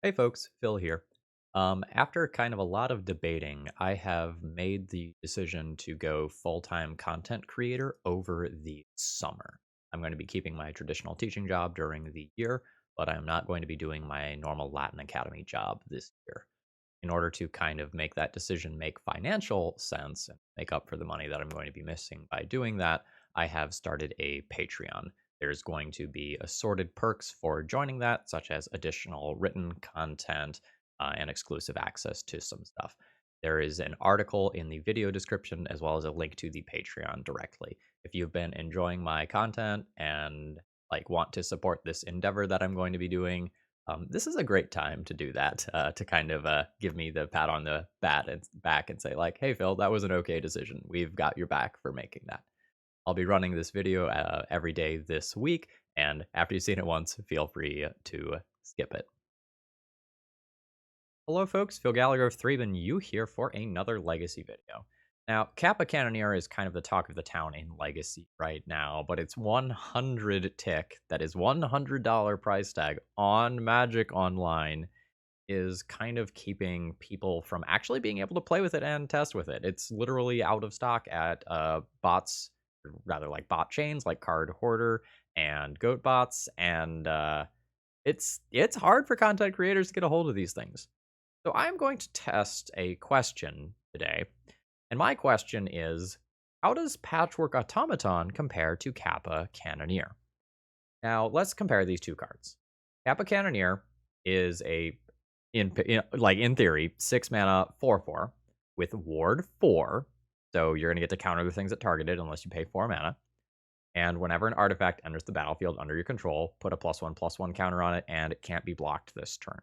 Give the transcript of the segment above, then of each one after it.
Hey folks, Phil here. After kind of a lot of debating, I have made the decision to go full-time content creator over the summer. I'm going to be keeping my traditional teaching job during the year, but I'm not going to be doing my normal Latin Academy job this year. In order to kind of make that decision make financial sense and make up for the money that I'm going to be missing by doing that, I have started a Patreon. There's going to be assorted perks for joining that, such as additional written content and exclusive access to some stuff. There is an article in the video description as well as a link to the Patreon directly. If you've been enjoying my content and want to support this endeavor that I'm going to be doing, this is a great time to do that, to kind of give me the pat on the back and say like, hey, Phil, that was an okay decision. We've got your back for making that. I'll be running this video every day this week, and after you've seen it once, feel free to skip it. Hello, folks. Phil Gallagher of ThrabenU here for another Legacy video. Now, Kappa Cannoneer is kind of the talk of the town in Legacy right now, but it's 100 tick, that is $100 price tag on Magic Online, is kind of keeping people from actually being able to play with it and test with it. It's literally out of stock at bots, rather like bot chains like Card Hoarder and Goat Bots, and it's hard for content creators to get a hold of these things. So I'm going to test a question today, and my question is, how does Patchwork Automaton compare to Kappa Cannoneer? Now, let's compare these two cards. Kappa Cannoneer is in theory, 6 mana, 4/4, with Ward 4, so you're going to get to counter the things that targeted unless you pay 4 mana. And whenever an artifact enters the battlefield under your control, put a +1/+1 counter on it, and it can't be blocked this turn.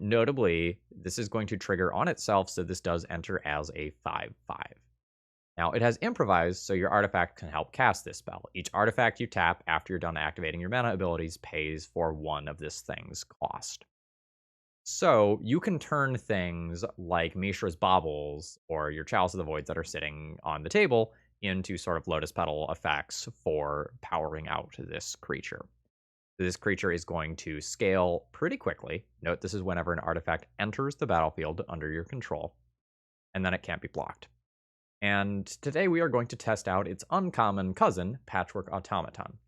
Notably, this is going to trigger on itself, so this does enter as a 5/5. Now, it has Improvise, so your artifact can help cast this spell. Each artifact you tap after you're done activating your mana abilities pays for 1 of this thing's cost. So you can turn things like Mishra's Baubles or your Chalice of the Voids that are sitting on the table into sort of Lotus Petal effects for powering out this creature. This creature is going to scale pretty quickly. Note this is whenever an artifact enters the battlefield under your control, and then it can't be blocked. And today we are going to test out its uncommon cousin, Patchwork Automaton.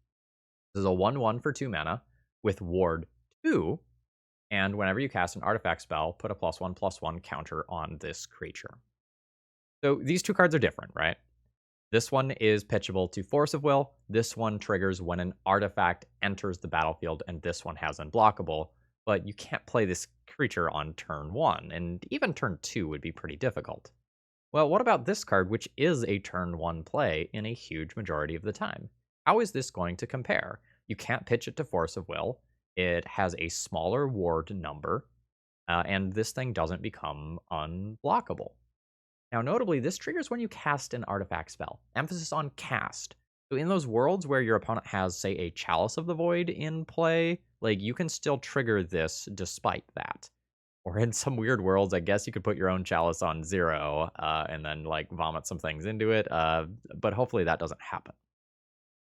This is a 1/1 for 2 mana with Ward 2, and whenever you cast an artifact spell, put a +1/+1 counter on this creature. So these two cards are different, right? This one is pitchable to Force of Will. This one triggers when an artifact enters the battlefield, and this one has Unblockable. But you can't play this creature on turn 1, and even turn 2 would be pretty difficult. Well, what about this card, which is a turn 1 play in a huge majority of the time? How is this going to compare? You can't pitch it to Force of Will. It has a smaller ward number, and this thing doesn't become unblockable. Now, notably, this triggers when you cast an artifact spell. Emphasis on cast. So in those worlds where your opponent has, say, a Chalice of the Void in play, you can still trigger this despite that. Or in some weird worlds, I guess you could put your own Chalice on 0 and then, vomit some things into it, but hopefully that doesn't happen.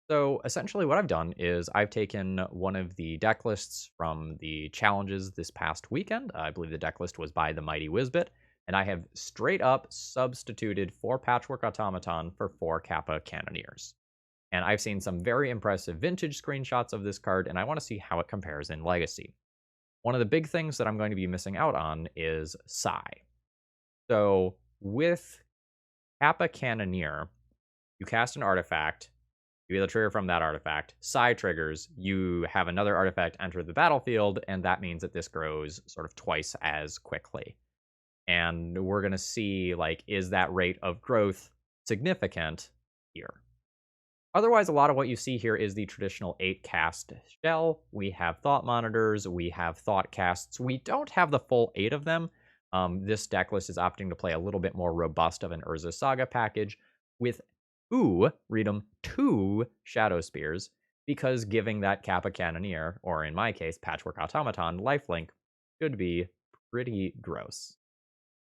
So essentially what I've done is I've taken one of the deck lists from the challenges this past weekend. I believe the deck list was by the Mighty Wizbit, and I have straight up substituted 4 Patchwork Automaton for 4 Kappa Cannoneers. And I've seen some very impressive vintage screenshots of this card, and I want to see how it compares in Legacy. One of the big things that I'm going to be missing out on is Psi. So with Kappa Cannoneer, you cast an artifact, you get a trigger from that artifact, Psi triggers, you have another artifact enter the battlefield, and that means that this grows sort of twice as quickly. And we're going to see, is that rate of growth significant here? Otherwise, a lot of what you see here is the traditional 8-cast shell. We have Thought Monitors, we have Thought Casts. We don't have the full 8 of them. This deck list is opting to play a little bit more robust of an Urza Saga package with read them, 2 Shadow Spears, because giving that Kappa Cannoneer, or in my case, Patchwork Automaton, lifelink, should be pretty gross.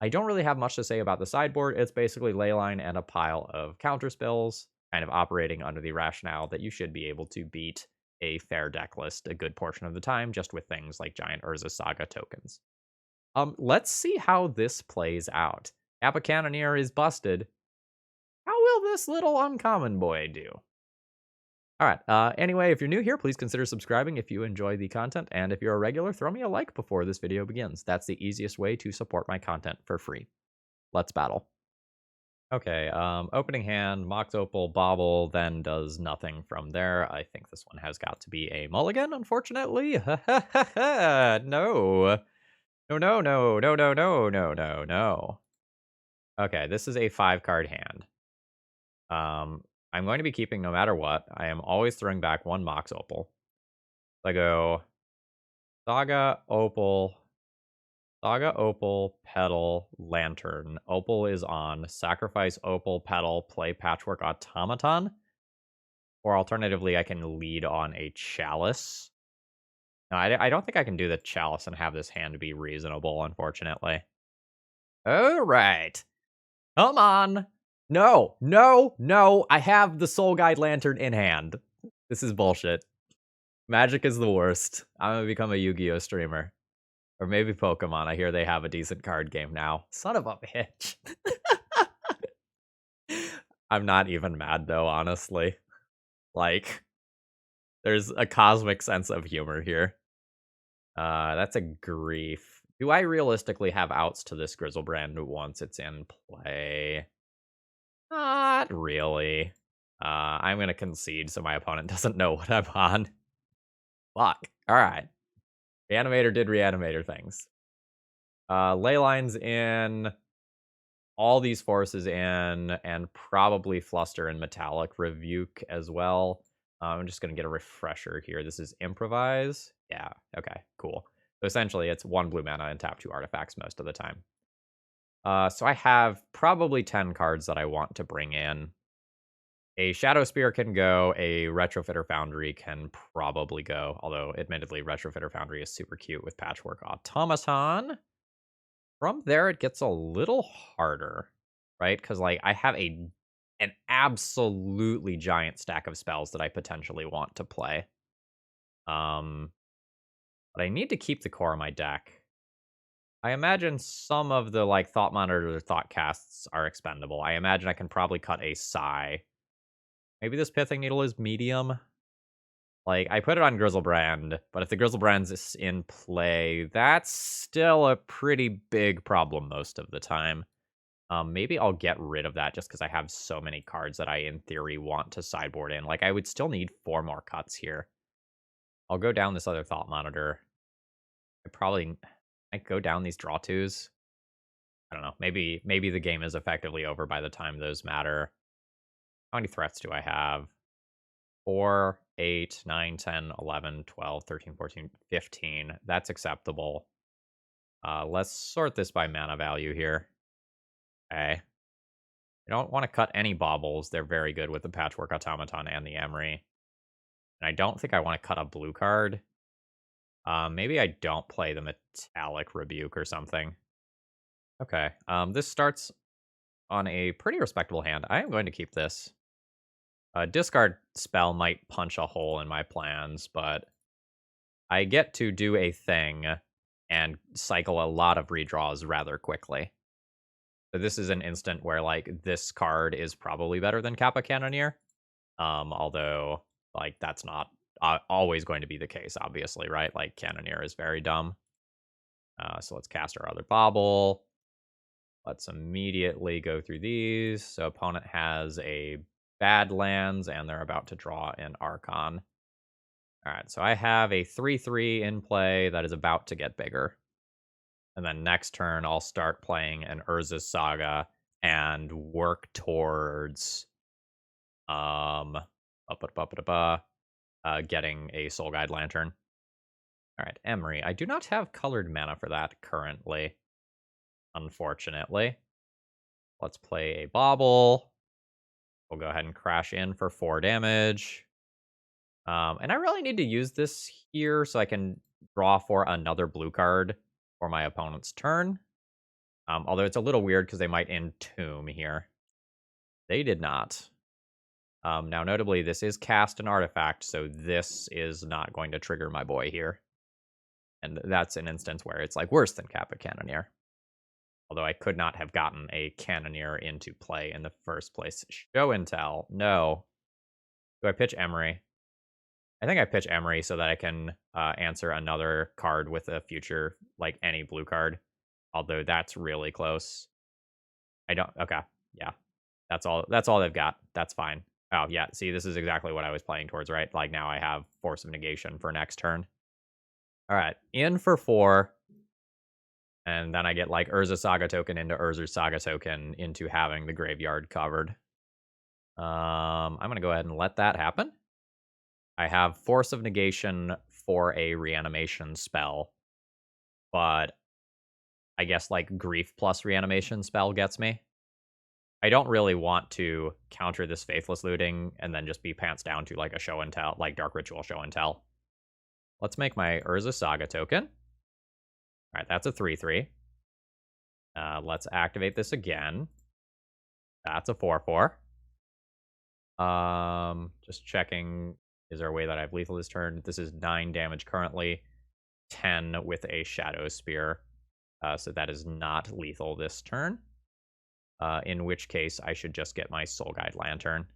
I don't really have much to say about the sideboard. It's basically Leyline and a pile of counter spells, kind of operating under the rationale that you should be able to beat a fair deck list a good portion of the time, just with things like Giant Urza Saga tokens. Let's see how this plays out. Kappa Cannoneer is busted. How will this little uncommon boy do? All right. Anyway, if you're new here, please consider subscribing if you enjoy the content. And if you're a regular, throw me a like before this video begins. That's the easiest way to support my content for free. Let's battle. Okay, opening hand, Mox Opal, Bobble, then does nothing from there. I think this one has got to be a mulligan, unfortunately. No. No, no, no, no, no, no, no, no, no. Okay, this is a 5-card hand. I'm going to be keeping no matter what. I am always throwing back 1 Mox Opal. I go Saga, Opal, Petal, Lantern. Opal is on. Sacrifice Opal, Petal, play Patchwork Automaton. Or alternatively, I can lead on a Chalice. No, I don't think I can do the Chalice and have this hand be reasonable, unfortunately. Alright. Come on. No, no, no. I have the Soul Guide Lantern in hand. This is bullshit. Magic is the worst. I'm gonna become a Yu-Gi-Oh streamer. Or maybe Pokemon. I hear they have a decent card game now. Son of a bitch. I'm not even mad, though, honestly. Like, there's a cosmic sense of humor here. That's a grief. Do I realistically have outs to this Grizzlebrand once it's in play? Not really. I'm going to concede so my opponent doesn't know what I'm on. Fuck. Alright. Reanimator did Reanimator things. Ley lines in, all these forces in, and probably Fluster and Metallic Rebuke as well. I'm just going to get a refresher here. This is Improvise. Yeah, okay, cool. So essentially, it's 1 blue mana and tap 2 artifacts most of the time. So I have probably 10 cards that I want to bring in. A Shadow Spear can go, a Retrofitter Foundry can probably go, although admittedly Retrofitter Foundry is super cute with Patchwork Automaton. From there, it gets a little harder, right? Because like I have an absolutely giant stack of spells that I potentially want to play. But I need to keep the core of my deck. I imagine some of the like Thought Monitor or Thought Casts are expendable. I imagine I can probably cut a Sigh. Maybe this Pithing Needle is medium. Like, I put it on Grizzlebrand, but if the Grizzlebrand's in play, that's still a pretty big problem most of the time. Maybe I'll get rid of that just because I have so many cards that I, in theory, want to sideboard in. Like, I would still need 4 more cuts here. I'll go down this other Thought Monitor. I go down these Draw 2s. I don't know. Maybe the game is effectively over by the time those matter. How many threats do I have? 4, 8, 9, 10, 11, 12, 13, 14, 15. That's acceptable. Let's sort this by mana value here. Okay. I don't want to cut any baubles. They're very good with the Patchwork Automaton and the Emery. And I don't think I want to cut a blue card. Maybe I don't play the Metallic Rebuke or something. Okay. This starts on a pretty respectable hand. I am going to keep this. Discard spell might punch a hole in my plans, but I get to do a thing and cycle a lot of redraws rather quickly. So this is an instant where, like, this card is probably better than Kappa Cannoneer. Although, like, that's not always going to be the case, obviously, right? Like, Cannoneer is very dumb. So let's cast our other Bauble. Let's immediately go through these. So opponent has a Badlands, and they're about to draw an Archon. All right, so I have a 3/3 in play that is about to get bigger. And then next turn, I'll start playing an Urza's Saga and work towards getting a Soul Guide Lantern. All right, Emery. I do not have colored mana for that currently, unfortunately. Let's play a Bauble. We'll go ahead and crash in for 4 damage. And I really need to use this here so I can draw for another blue card for my opponent's turn. Although it's a little weird because they might entomb here. They did not. Now, notably, this is cast an artifact, so this is not going to trigger my boy here. And that's an instance where it's, like, worse than Kappa Cannoneer. Although I could not have gotten a Cannoneer into play in the first place. Show and tell. No. Do I pitch Emery? I think I pitch Emery so that I can answer another card with a future, like, any blue card. Although that's really close. I don't... Okay. Yeah. That's all they've got. That's fine. Oh, yeah. See, this is exactly what I was playing towards, right? Like, now I have Force of Negation for next turn. All right. In for 4. And then I get, like, Urza Saga token into Urza Saga token into having the graveyard covered. I'm going to go ahead and let that happen. I have Force of Negation for a reanimation spell. But I guess, like, Grief plus reanimation spell gets me. I don't really want to counter this Faithless Looting and then just be pants down to, like, a show and tell, like Dark Ritual show and tell. Let's make my Urza Saga token. All right, that's a 3/3. Let's activate this again. That's a 4/4. Just checking. Is there a way that I have lethal this turn? This is 9 damage currently. 10 with a Shadow Spear. So that is not lethal this turn. In which case, I should just get my Soul Guide Lantern.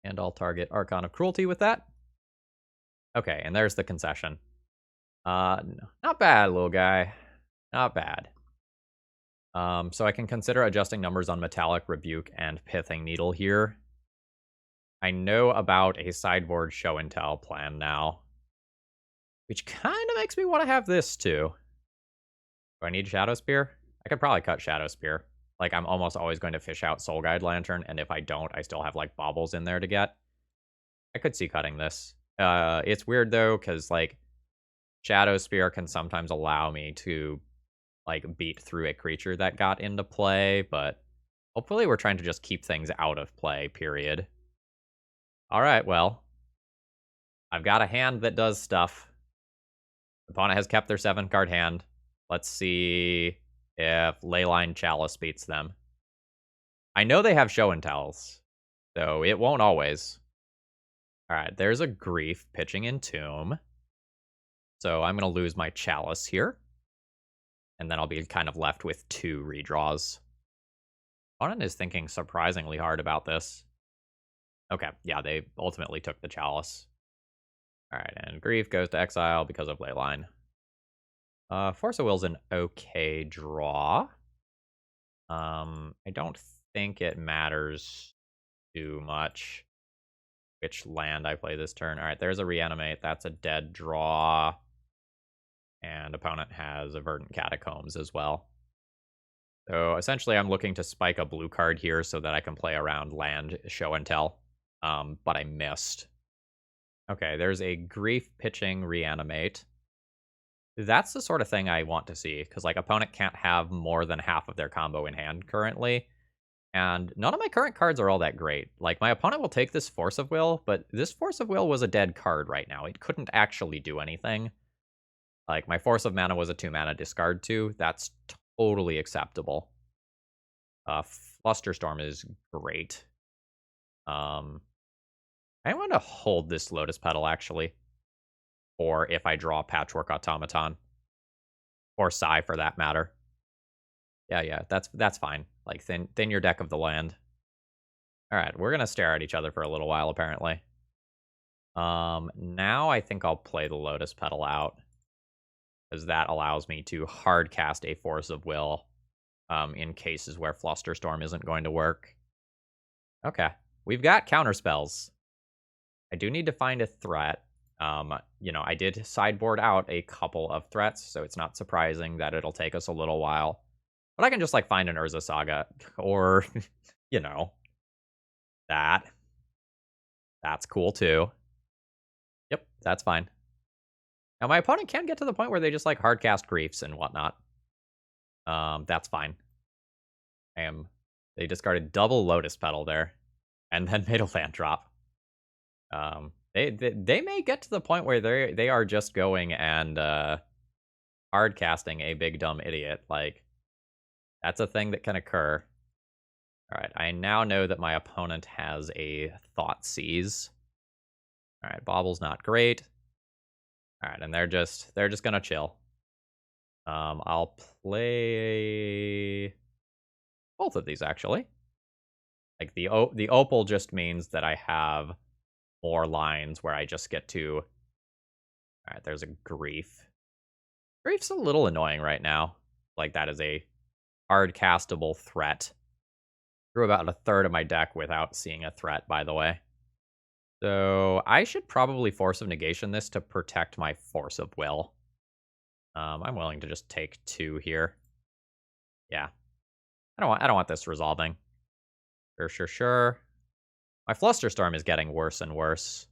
And I'll target Archon of Cruelty with that. Okay, and there's the concession. Not bad, little guy. Not bad. So I can consider adjusting numbers on Metallic Rebuke and Pithing Needle here. I know about a sideboard show and tell plan now, which kind of makes me want to have this too. Do I need Shadow Spear? I could probably cut Shadow Spear. Like, I'm almost always going to fish out Soul Guide Lantern, and if I don't, I still have, like, baubles in there to get. I could see cutting this. It's weird, though, because, like, Shadow Spear can sometimes allow me to, like, beat through a creature that got into play, but hopefully we're trying to just keep things out of play, period. Alright, well. I've got a hand that does stuff. The opponent has kept their 7-card hand. Let's see if Leyline Chalice beats them. I know they have show and tells, though it won't always. Alright, there's a Grief pitching Entomb. So I'm going to lose my Chalice here. And then I'll be kind of left with 2 redraws. Opponent is thinking surprisingly hard about this. Okay, yeah, they ultimately took the Chalice. Alright, and Grief goes to exile because of Leyline. Force of Will's an okay draw. I don't think it matters too much which land I play this turn. Alright, there's a Reanimate. That's a dead draw. And opponent has a Verdant Catacombs as well. So essentially I'm looking to spike a blue card here so that I can play around land show and tell. But I missed. Okay, there's a Grief pitching Reanimate. That's the sort of thing I want to see, because, like, opponent can't have more than half of their combo in hand currently, and none of my current cards are all that great. Like, my opponent will take this Force of Will, but this Force of Will was a dead card right now. It couldn't actually do anything. Like, my Force of Mana was a 2-mana discard 2. That's totally acceptable. Flusterstorm is great. I want to hold this Lotus Petal, actually. Or if I draw Patchwork Automaton. Or Psy, for that matter. Yeah, that's fine. Like, thin your deck of the land. Alright, we're gonna stare at each other for a little while, apparently. Now I think I'll play the Lotus Petal out. Because that allows me to hard cast a Force of Will. In cases where Flusterstorm isn't going to work. Okay, we've got counterspells. I do need to find a threat. You know, I did sideboard out a couple of threats, so it's not surprising that it'll take us a little while. But I can just, like, find an Urza Saga, or, you know, that's cool, too. Yep, that's fine. Now, my opponent can get to the point where they just, like, hardcast Griefs and whatnot. That's fine. They discarded double Lotus Petal there, and then made a land drop. They may get to the point where they are just going and hard casting a big dumb idiot. Like, that's a thing that can occur. All right, I now know that my opponent has a Thoughtseize. All right, Bobble's not great. All right, and they're just gonna chill. I'll play both of these actually. Like the opal just means that I have more lines where I just get to. All right, there's a grief. Grief's a little annoying right now. Like that is a hard castable threat. Threw about a third of my deck without seeing a threat, by the way. So I should probably Force of Negation this to protect my Force of Will. I'm willing to just take 2 here. Yeah, I don't want this resolving. Sure. My Flusterstorm is getting worse and worse.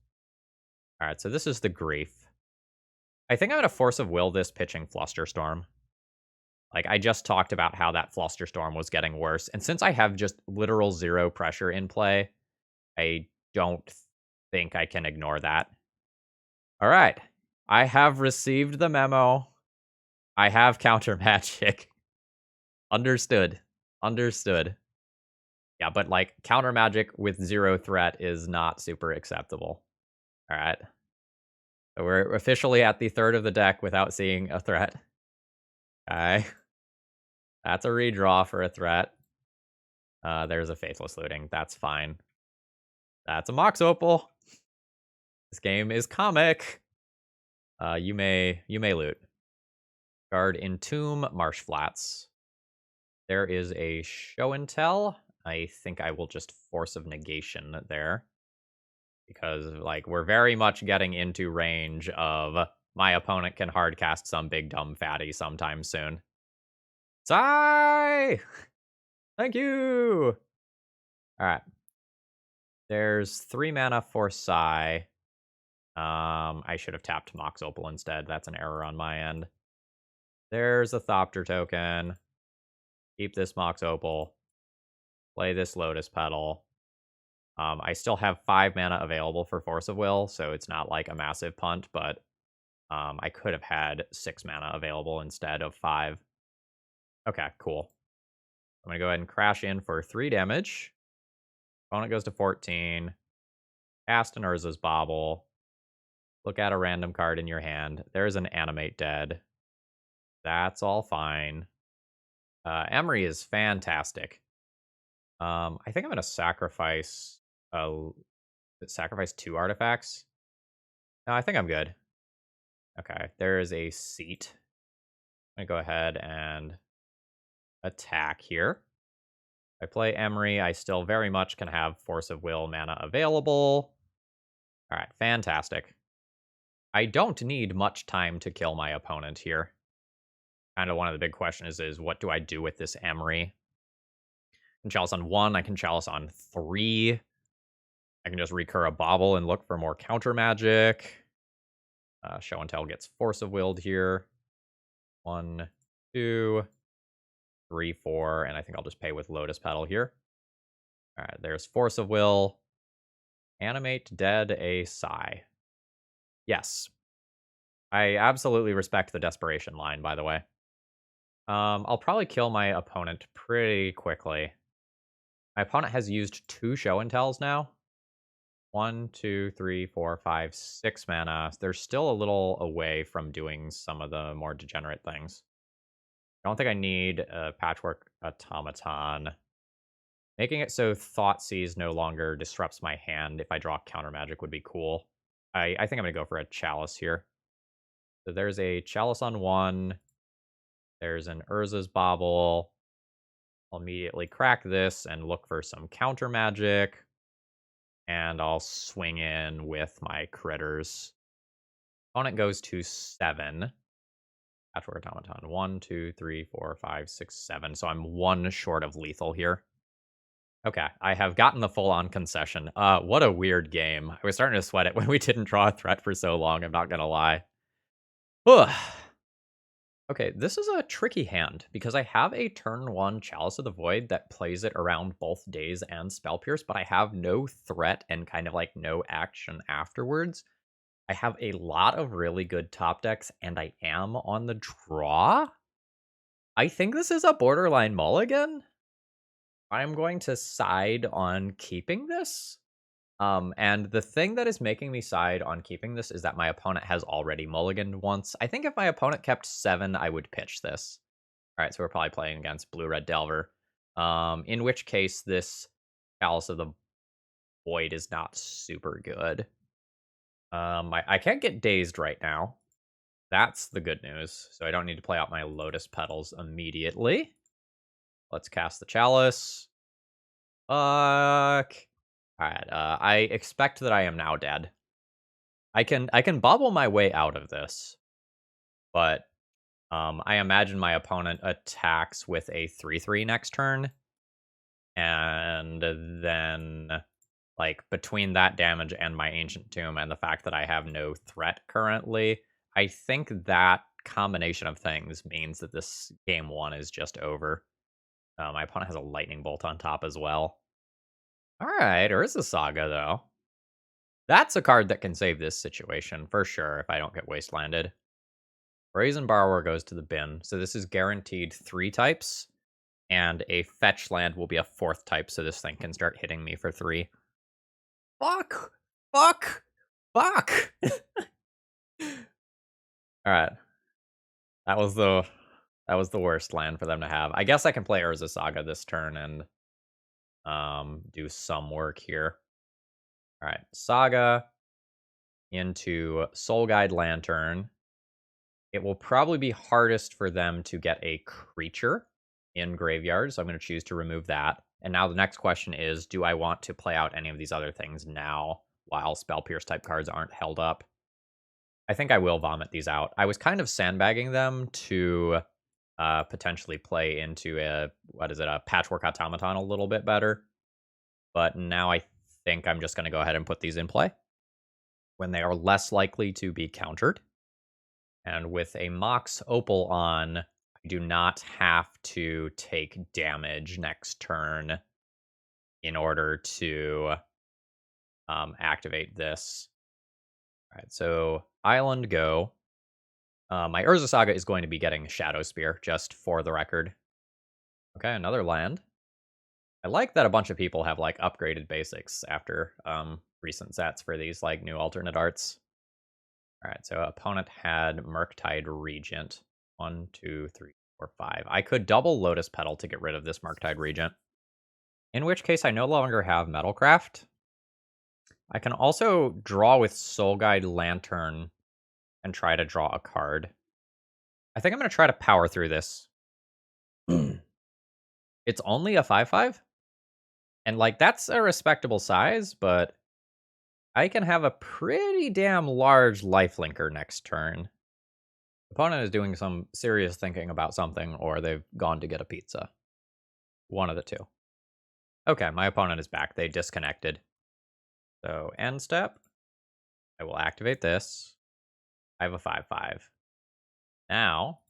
All right, so this is the grief. I think I'm gonna Force of Will this pitching Flusterstorm. Like I just talked about how that Flusterstorm was getting worse, and since I have just literal 0 pressure in play, I don't think I can ignore that. All right, I have received the memo. I have counter magic. Understood. Yeah, but like counter magic with 0 threat is not super acceptable. All right. So we're officially at the third of the deck without seeing a threat. Okay. That's a redraw for a threat. There's a Faithless Looting. That's fine. That's a Mox Opal. This game is comic. You may loot. Guard Entomb, Marsh Flats. There is a Show and Tell. I think I will just Force of Negation there. Because, like, we're very much getting into range of my opponent can hardcast some big dumb fatty sometime soon. Sigh! Thank you! Alright. There's 3 mana for Sigh. I should have tapped Mox Opal instead. That's an error on my end. There's a Thopter token. Keep this Mox Opal. Play this Lotus Petal. I still have 5 mana available for Force of Will, so it's not like a massive punt, but I could have had 6 mana available instead of 5. Okay, cool. I'm going to go ahead and crash in for 3 damage. Opponent goes to 14. Cast an Urza's Bauble. Look at a random card in your hand. There's an Animate Dead. That's all fine. Emery is fantastic. I think I'm going to sacrifice 2 artifacts. No, I think I'm good. Okay, there is a Seat. I'm going to go ahead and attack here. If I play Emery, I still very much can have Force of Will mana available. All right, fantastic. I don't need much time to kill my opponent here. Kind of one of the big questions is what do I do with this Emery? I can Chalice on 1, I can Chalice on 3. I can just recur a Bauble and look for more counter magic. Show and Tell gets Force of Willed here. 1, 2, 3, 4, and I think I'll just pay with Lotus Petal here. All right, there's Force of Will. Animate Dead a Sigh. Yes. I absolutely respect the desperation line, by the way. I'll probably kill my opponent pretty quickly. My opponent has used 2 Show and Tells now. 1, 2, 3, 4, 5, 6 mana. They're still a little away from doing some of the more degenerate things. I don't think I need a Patchwork Automaton. Making it so Thoughtseize no longer disrupts my hand if I draw counter magic would be cool. I think I'm going to go for a Chalice here. So there's a Chalice on 1. There's an Urza's Bauble. I'll immediately crack this and look for some counter magic. And I'll swing in with my critters. Opponent goes to 7. Patchwork Automaton. 1, 2, 3, 4, 5, 6, 7. So I'm 1 short of lethal here. Okay, I have gotten the full-on concession. What a weird game. I was starting to sweat it when we didn't draw a threat for so long, I'm not gonna lie. Ugh. Okay, this is a tricky hand, because I have a turn 1 Chalice of the Void that plays it around both Daze and Spell Pierce, but I have no threat and kind of like no action afterwards. I have a lot of really good top decks, and I am on the draw? I think this is a borderline mulligan. I'm going to side on keeping this. And the thing that is making me side on keeping this is that my opponent has already mulliganed once. I think if my opponent kept 7, I would pitch this. All right, so we're probably playing against Blue-Red Delver. In which case, this Chalice of the Void is not super good. I can't get dazed right now. That's the good news. So I don't need to play out my Lotus Petals immediately. Let's cast the Chalice. Fuck. Alright, I expect that I am now dead. I can bobble my way out of this. But I imagine my opponent attacks with a 3/3 next turn. And then, like, between that damage and my Ancient Tomb and the fact that I have no threat currently, I think that combination of things means that this game 1 is just over. My opponent has a Lightning Bolt on top as well. Alright, Urza Saga, though. That's a card that can save this situation, for sure, if I don't get wastelanded. Brazen Borrower goes to the bin, so this is guaranteed 3 types, and a fetch land will be a 4th type, so this thing can start hitting me for 3. Fuck! Fuck! Fuck! Alright. That was the worst land for them to have. I guess I can play Urza Saga this turn and do some work here. Alright, Saga into Soul Guide Lantern. It will probably be hardest for them to get a creature in graveyard, so I'm going to choose to remove that. And now the next question is, do I want to play out any of these other things now while Spell Pierce type cards aren't held up? I think I will vomit these out. I was kind of sandbagging them to potentially play into a Patchwork Automaton a little bit better. But now I think I'm just going to go ahead and put these in play when they are less likely to be countered. And with a Mox Opal on, I do not have to take damage next turn in order to activate this. All right, so Island go. My Urza Saga is going to be getting Shadow Spear, just for the record. Okay, another land. I like that a bunch of people have, like, upgraded basics after recent sets for these, like, new alternate arts. Alright, so opponent had Murktide Regent. 1, 2, 3, 4, 5. I could double Lotus Petal to get rid of this Murktide Regent. In which case, I no longer have Metalcraft. I can also draw with Soul Guide Lantern and try to draw a card. I think I'm going to try to power through this. It's only a 5/5? And, like, that's a respectable size, but I can have a pretty damn large lifelinker next turn. Opponent is doing some serious thinking about something, or they've gone to get a pizza. One of the two. Okay, my opponent is back. They disconnected. So, end step. I will activate this. I have a 5/5. Now,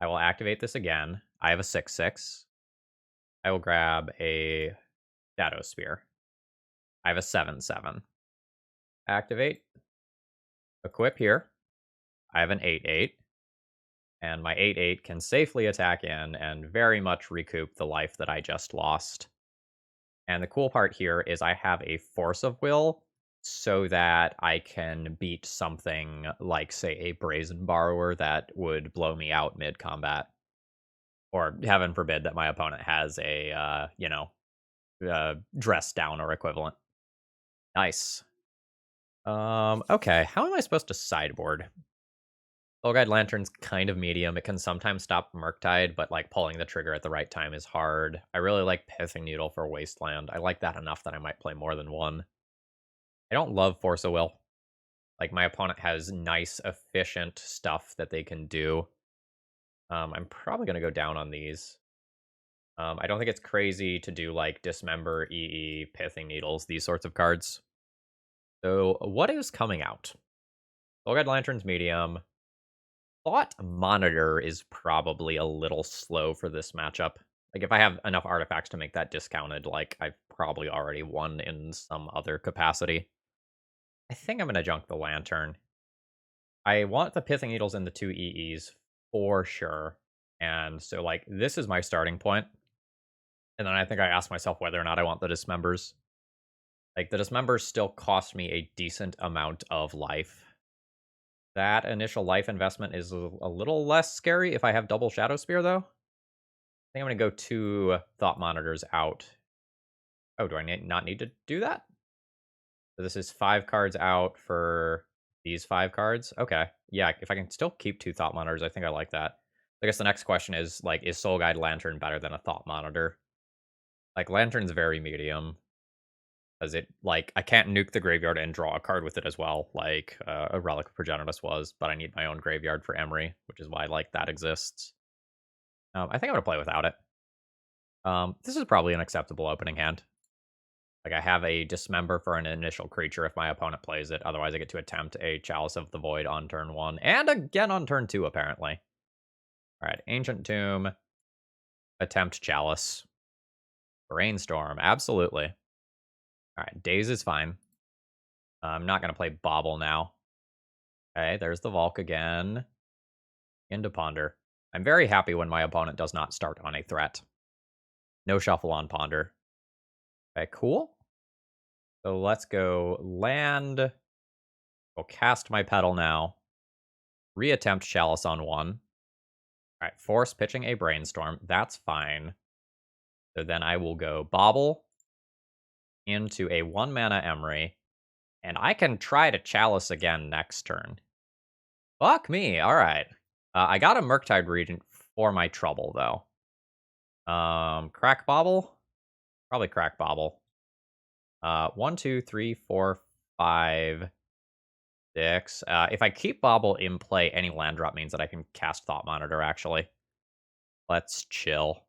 I will activate this again. I have a 6/6. I will grab a Shadow Spear. I have a 7/7. Activate. Equip here. I have an 8/8. And my 8/8 can safely attack in and very much recoup the life that I just lost. And the cool part here is I have a Force of Will so that I can beat something like, say, a Brazen Borrower that would blow me out mid-combat. Or, heaven forbid, that my opponent has a, dress down or equivalent. Nice. Okay, how am I supposed to sideboard? Soul Guide Lantern's kind of medium. It can sometimes stop Murktide, but, like, pulling the trigger at the right time is hard. I really like Pithing Needle for Wasteland. I like that enough that I might play more than one. I don't love Force of Will. Like, my opponent has nice, efficient stuff that they can do. I'm probably going to go down on these. I don't think it's crazy to do, like, Dismember, EE, Pithing Needles, these sorts of cards. So, what is coming out? Soul Guide Lantern's medium. Thought Monitor is probably a little slow for this matchup. Like, if I have enough artifacts to make that discounted, like, I've probably already won in some other capacity. I think I'm going to junk the Lantern. I want the Pithing Needles and the 2 EEs for sure. And so, like, this is my starting point. And then I think I asked myself whether or not I want the Dismembers. Like, the Dismembers still cost me a decent amount of life. That initial life investment is a little less scary if I have double Shadow Spear, though. I think I'm going to go 2 Thought Monitors out. Oh, do I not need to do that? So this is 5 cards out for these 5 cards. Okay. Yeah, if I can still keep 2 Thought Monitors, I think I like that. I guess the next question is, like, is Soul Guide Lantern better than a Thought Monitor? Like, Lantern's very medium. Because it, like, I can't nuke the graveyard and draw a card with it as well, like a Relic of Progenitus was, but I need my own graveyard for Emery, which is why, like, that exists. I think I'm going to play without it. This is probably an acceptable opening hand. Like, I have a Dismember for an initial creature if my opponent plays it. Otherwise, I get to attempt a Chalice of the Void on turn 1, and again on turn 2, apparently. All right, Ancient Tomb, attempt Chalice. Brainstorm, absolutely. All right, Daze is fine. I'm not going to play Bobble now. Okay, there's the Volk again. Into Ponder. I'm very happy when my opponent does not start on a threat. No shuffle on Ponder. Okay, cool. So let's go land. I'll cast my Petal now. Reattempt Chalice on 1. All right, force pitching a Brainstorm. That's fine. So then I will go Bobble into a 1-mana Emery. And I can try to Chalice again next turn. Fuck me. All right. I got a Murktide Regent for my trouble, though. Crack Bobble? Probably Crack Bobble. 1, 2, 3, 4, 5, 6. If I keep Bobble in play, any land drop means that I can cast Thought Monitor, actually. Let's chill.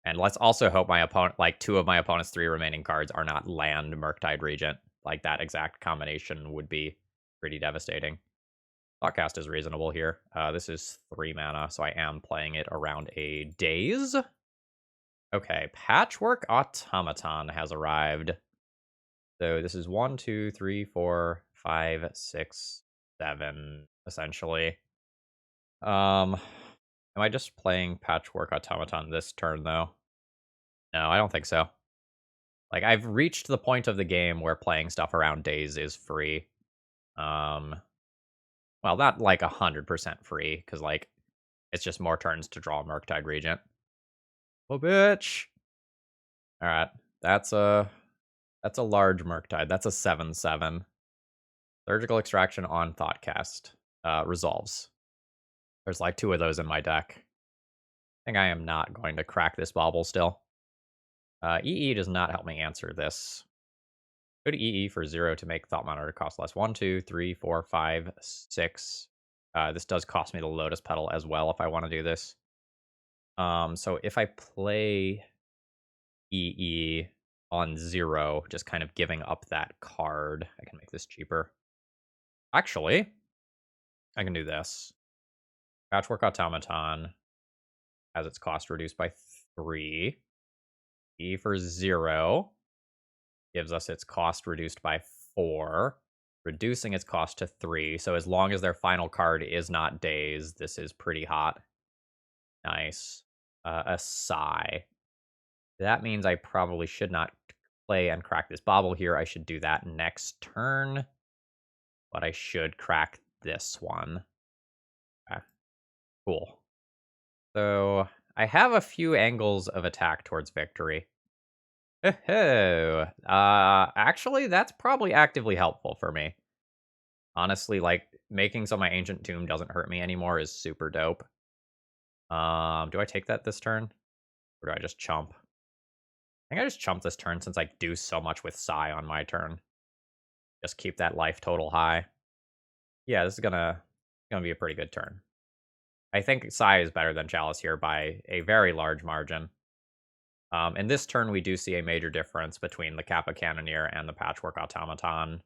And let's also hope my opponent, like, 2 of my opponent's 3 remaining cards are not land Murktide Regent. Like, that exact combination would be pretty devastating. Thoughtcast is reasonable here. This is 3 mana, so I am playing it around a Daze. Okay, Patchwork Automaton has arrived. So this is 1, 2, 3, 4, 5, 6, 7, essentially. Am I just playing Patchwork Automaton this turn, though? No, I don't think so. Like, I've reached the point of the game where playing stuff around Daze is free. Well, not like 100% free, because, like, it's just more turns to draw a Murktide Regent. Oh, bitch! Alright, that's a large Murktide. That's a 7/7. Surgical Extraction on Thoughtcast. Resolves. There's like 2 of those in my deck. I think I am not going to crack this Bobble still. EE does not help me answer this. Go to EE for 0 to make Thought Monitor cost less. 1, 2, 3, 4, 5, 6. This does cost me the Lotus Petal as well if I want to do this. So if I play EE on 0, just kind of giving up that card, I can make this cheaper. Actually, I can do this. Patchwork Automaton has its cost reduced by 3. E for 0 gives us its cost reduced by 4, reducing its cost to 3. So as long as their final card is not Daze, this is pretty hot. Nice. A Sigh. That means I probably should not play and crack this Bobble here. I should do that next turn. But I should crack this one. Okay. Cool. So I have a few angles of attack towards victory. Actually, that's probably actively helpful for me. Honestly, like, making so my Ancient Tomb doesn't hurt me anymore is super dope. Do I take that this turn? Or do I just chump? I think I just chump this turn since I do so much with Sigh on my turn. Just keep that life total high. Yeah, this is gonna be a pretty good turn. I think Sigh is better than Chalice here by a very large margin. In this turn, we do see a major difference between the Kappa Cannoneer and the Patchwork Automaton.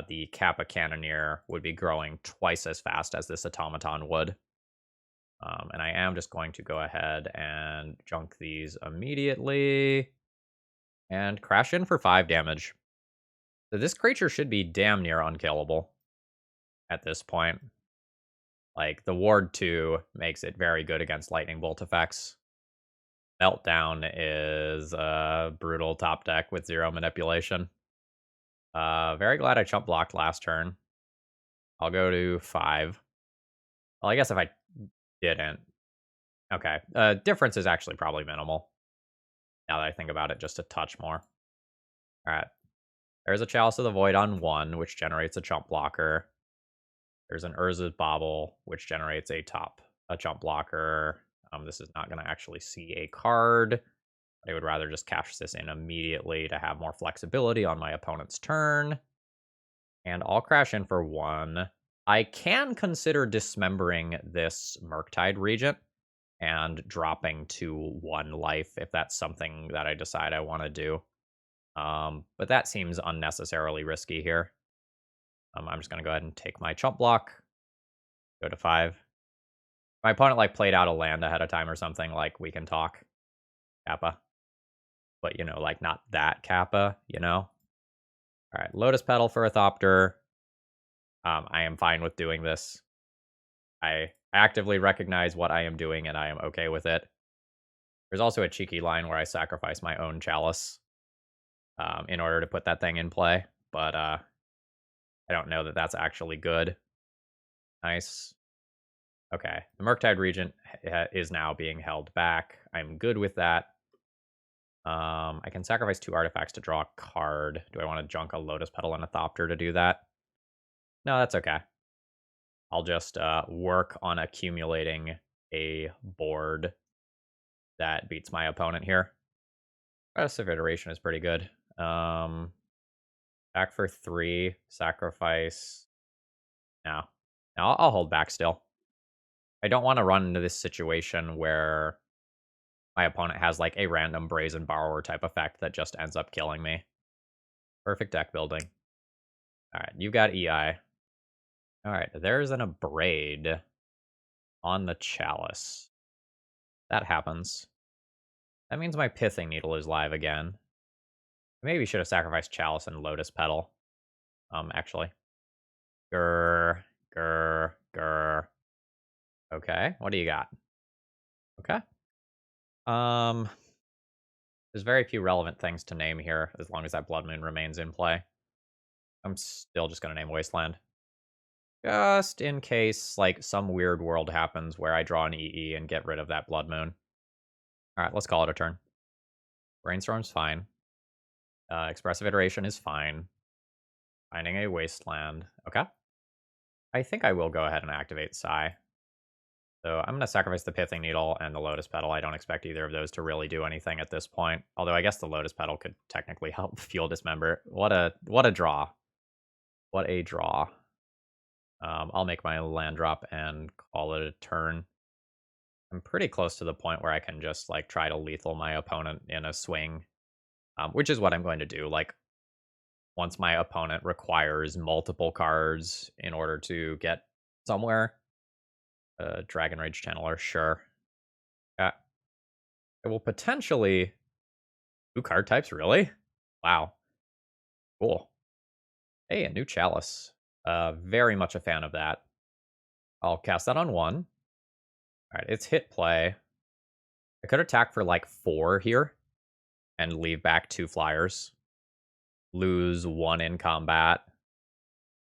The Kappa Cannoneer would be growing twice as fast as this Automaton would. And I am just going to go ahead and junk these immediately. And crash in for 5 damage. So this creature should be damn near unkillable at this point. Like, the Ward 2 makes it very good against Lightning Bolt effects. Meltdown is a brutal top deck with 0 manipulation. Very glad I chump blocked last turn. I'll go to 5. Well, I guess if I didn't. Okay. Difference is actually probably minimal. Now that I think about it, just a touch more. All right. There's a Chalice of the Void on 1, which generates a chump blocker. There's an Urza's Bauble, which generates a chump blocker. This is not going to actually see a card. I would rather just cash this in immediately to have more flexibility on my opponent's turn. And I'll crash in for 1. I can consider dismembering this Murktide Regent and dropping to 1 life if that's something that I decide I want to do. But that seems unnecessarily risky here. I'm just going to go ahead and take my chump block, go to 5. My opponent like played out a land ahead of time or something, like we can talk Kappa. But, you know, like not that Kappa, you know? All right, Lotus Petal for a Thopter. I am fine with doing this. I actively recognize what I am doing, and I am okay with it. There's also a cheeky line where I sacrifice my own Chalice in order to put that thing in play, but I don't know that that's actually good. Nice. Okay, the Murktide Regent is now being held back. I'm good with that. I can sacrifice 2 artifacts to draw a card. Do I want to junk a Lotus Petal and a Thopter to do that? No, that's okay. I'll just work on accumulating a board that beats my opponent here. Aggressive Iteration is pretty good. Back for 3, sacrifice. No. I'll hold back still. I don't want to run into this situation where my opponent has like a random Brazen Borrower type effect that just ends up killing me. Perfect deck building. All right, you got EI. All right, there's an Abrade on the Chalice. That happens. That means my Pithing Needle is live again. Maybe should have sacrificed Chalice and Lotus Petal. Actually. Grr. Okay, what do you got? Okay. There's very few relevant things to name here, as long as that Blood Moon remains in play. I'm still just gonna name Wasteland. Just in case, like, some weird world happens where I draw an EE and get rid of that Blood Moon. Alright, let's call it a turn. Brainstorm's fine. Expressive Iteration is fine. Finding a Wasteland. Okay. I think I will go ahead and activate Psy. So I'm going to sacrifice the Pithing Needle and the Lotus Petal. I don't expect either of those to really do anything at this point. Although I guess the Lotus Petal could technically help Fuel Dismember. What a draw. What a draw. I'll make my land drop and call it a turn. I'm pretty close to the point where I can just like try to lethal my opponent in a swing, which is what I'm going to do. Like once my opponent requires multiple cards in order to get somewhere. Dragon Rage Channeler, sure. I will potentially... 2 card types, really? Wow. Cool. Hey, a new Chalice. Very much a fan of that. I'll cast that on 1. Alright, it's hit play. I could attack for like 4 here and leave back 2 flyers. Lose 1 in combat.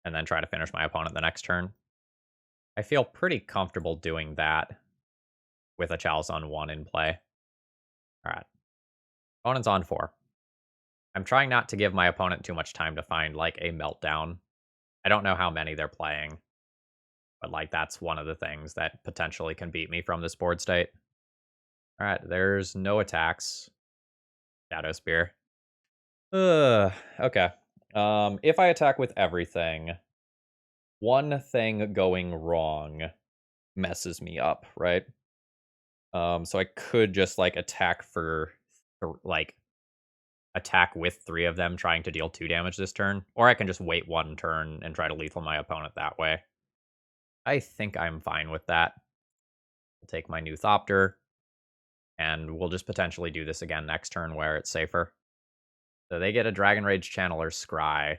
And then try to finish my opponent the next turn. I feel pretty comfortable doing that with a Chalice on 1 in play. Alright. Opponent's on 4. I'm trying not to give my opponent too much time to find, like, a Meltdown. I don't know how many they're playing. But, like, that's one of the things that potentially can beat me from this board state. Alright, there's no attacks. Shadow Spear. Okay. If I attack with everything, one thing going wrong messes me up, right? So I could just, like, attack for, like, attack with 3 of them, trying to deal 2 damage this turn. Or I can just wait 1 turn and try to lethal my opponent that way. I think I'm fine with that. I'll take my new Thopter. And we'll just potentially do this again next turn where it's safer. So they get a Dragon Rage Channeler Scry.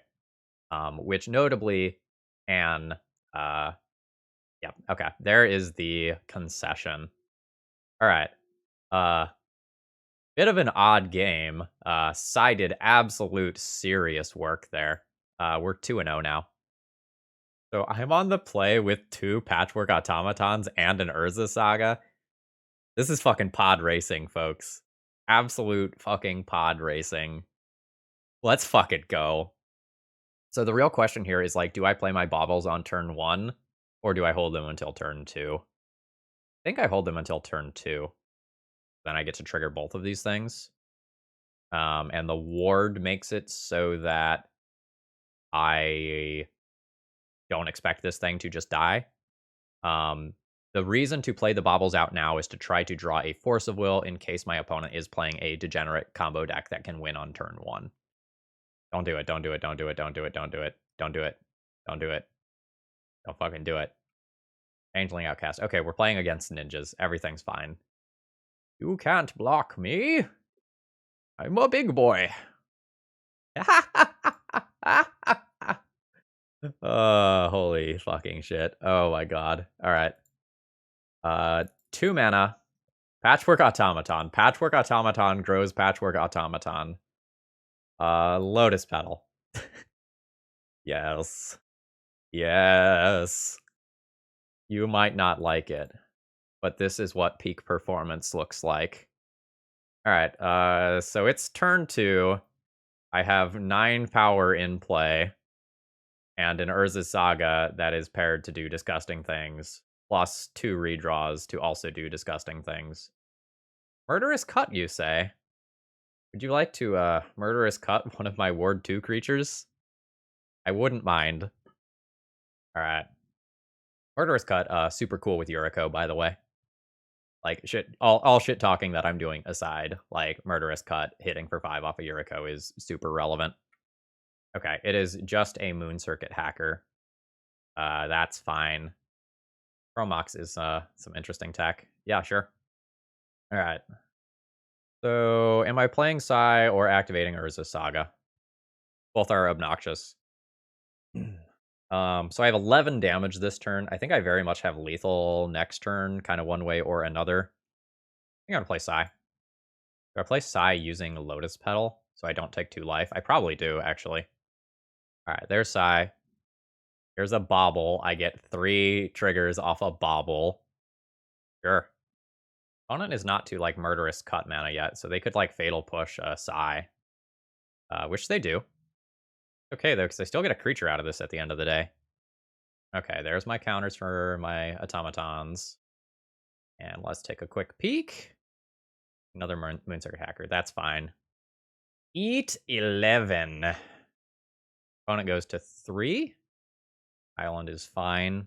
Which notably can... Yep, okay. There is the concession. Alright. Bit of an odd game. Sai did absolute serious work there. We're 2-0 now. So I'm on the play with 2 Patchwork Automatons and an Urza Saga. This is fucking pod racing, folks. Absolute fucking pod racing. Let's fucking go. So the real question here is, like, do I play my baubles on turn 1? Or do I hold them until turn 2? I think I hold them until turn 2. Then I get to trigger both of these things. And the ward makes it so that I don't expect this thing to just die. The reason to play the baubles out now is to try to draw a Force of Will in case my opponent is playing a degenerate combo deck that can win on turn 1. Don't do it, don't do it, don't do it, don't do it, don't do it, don't do it, don't do it. Don't fucking do it. Changeling Outcast. Okay, we're playing against ninjas. Everything's fine. You can't block me. I'm a big boy. Holy fucking shit. Oh my god. Alright. 2 mana. Patchwork Automaton. Patchwork Automaton grows Patchwork Automaton. Lotus Petal. Yes. Yes. You might not like it, but this is what peak performance looks like. Alright, so it's turn 2. I have 9 power in play, and an Urza Saga that is paired to do disgusting things, plus 2 redraws to also do disgusting things. Murderous Cut, you say? Would you like to, Murderous Cut one of my Ward 2 creatures? I wouldn't mind. Alright. Murderous Cut, super cool with Yuriko, by the way. Like, shit, all shit talking that I'm doing aside, like, Murderous Cut hitting for 5 off of Yuriko is super relevant. Okay, it is just a Moon Circuit hacker. That's fine. Chromox is, some interesting tech. Yeah, sure. Alright. So, am I playing Sai or activating Urza Saga? Both are obnoxious. So I have 11 damage this turn. I think I very much have lethal next turn, kind of one way or another. I think I'm gonna play Sai. Do I play Sai using Lotus Petal so I don't take 2 life? I probably do, actually. Alright, there's Sai. Here's a Bauble. I get 3 triggers off a Bauble. Sure. Opponent is not to, like, Murderous Cut mana yet, so they could, like, Fatal Push Sai. Which they do. Okay, though, because I still get a creature out of this at the end of the day. Okay, there's my counters for my automatons. And let's take a quick peek. Another Moon Circuit hacker. That's fine. Eat 11. Opponent goes to 3. Island is fine.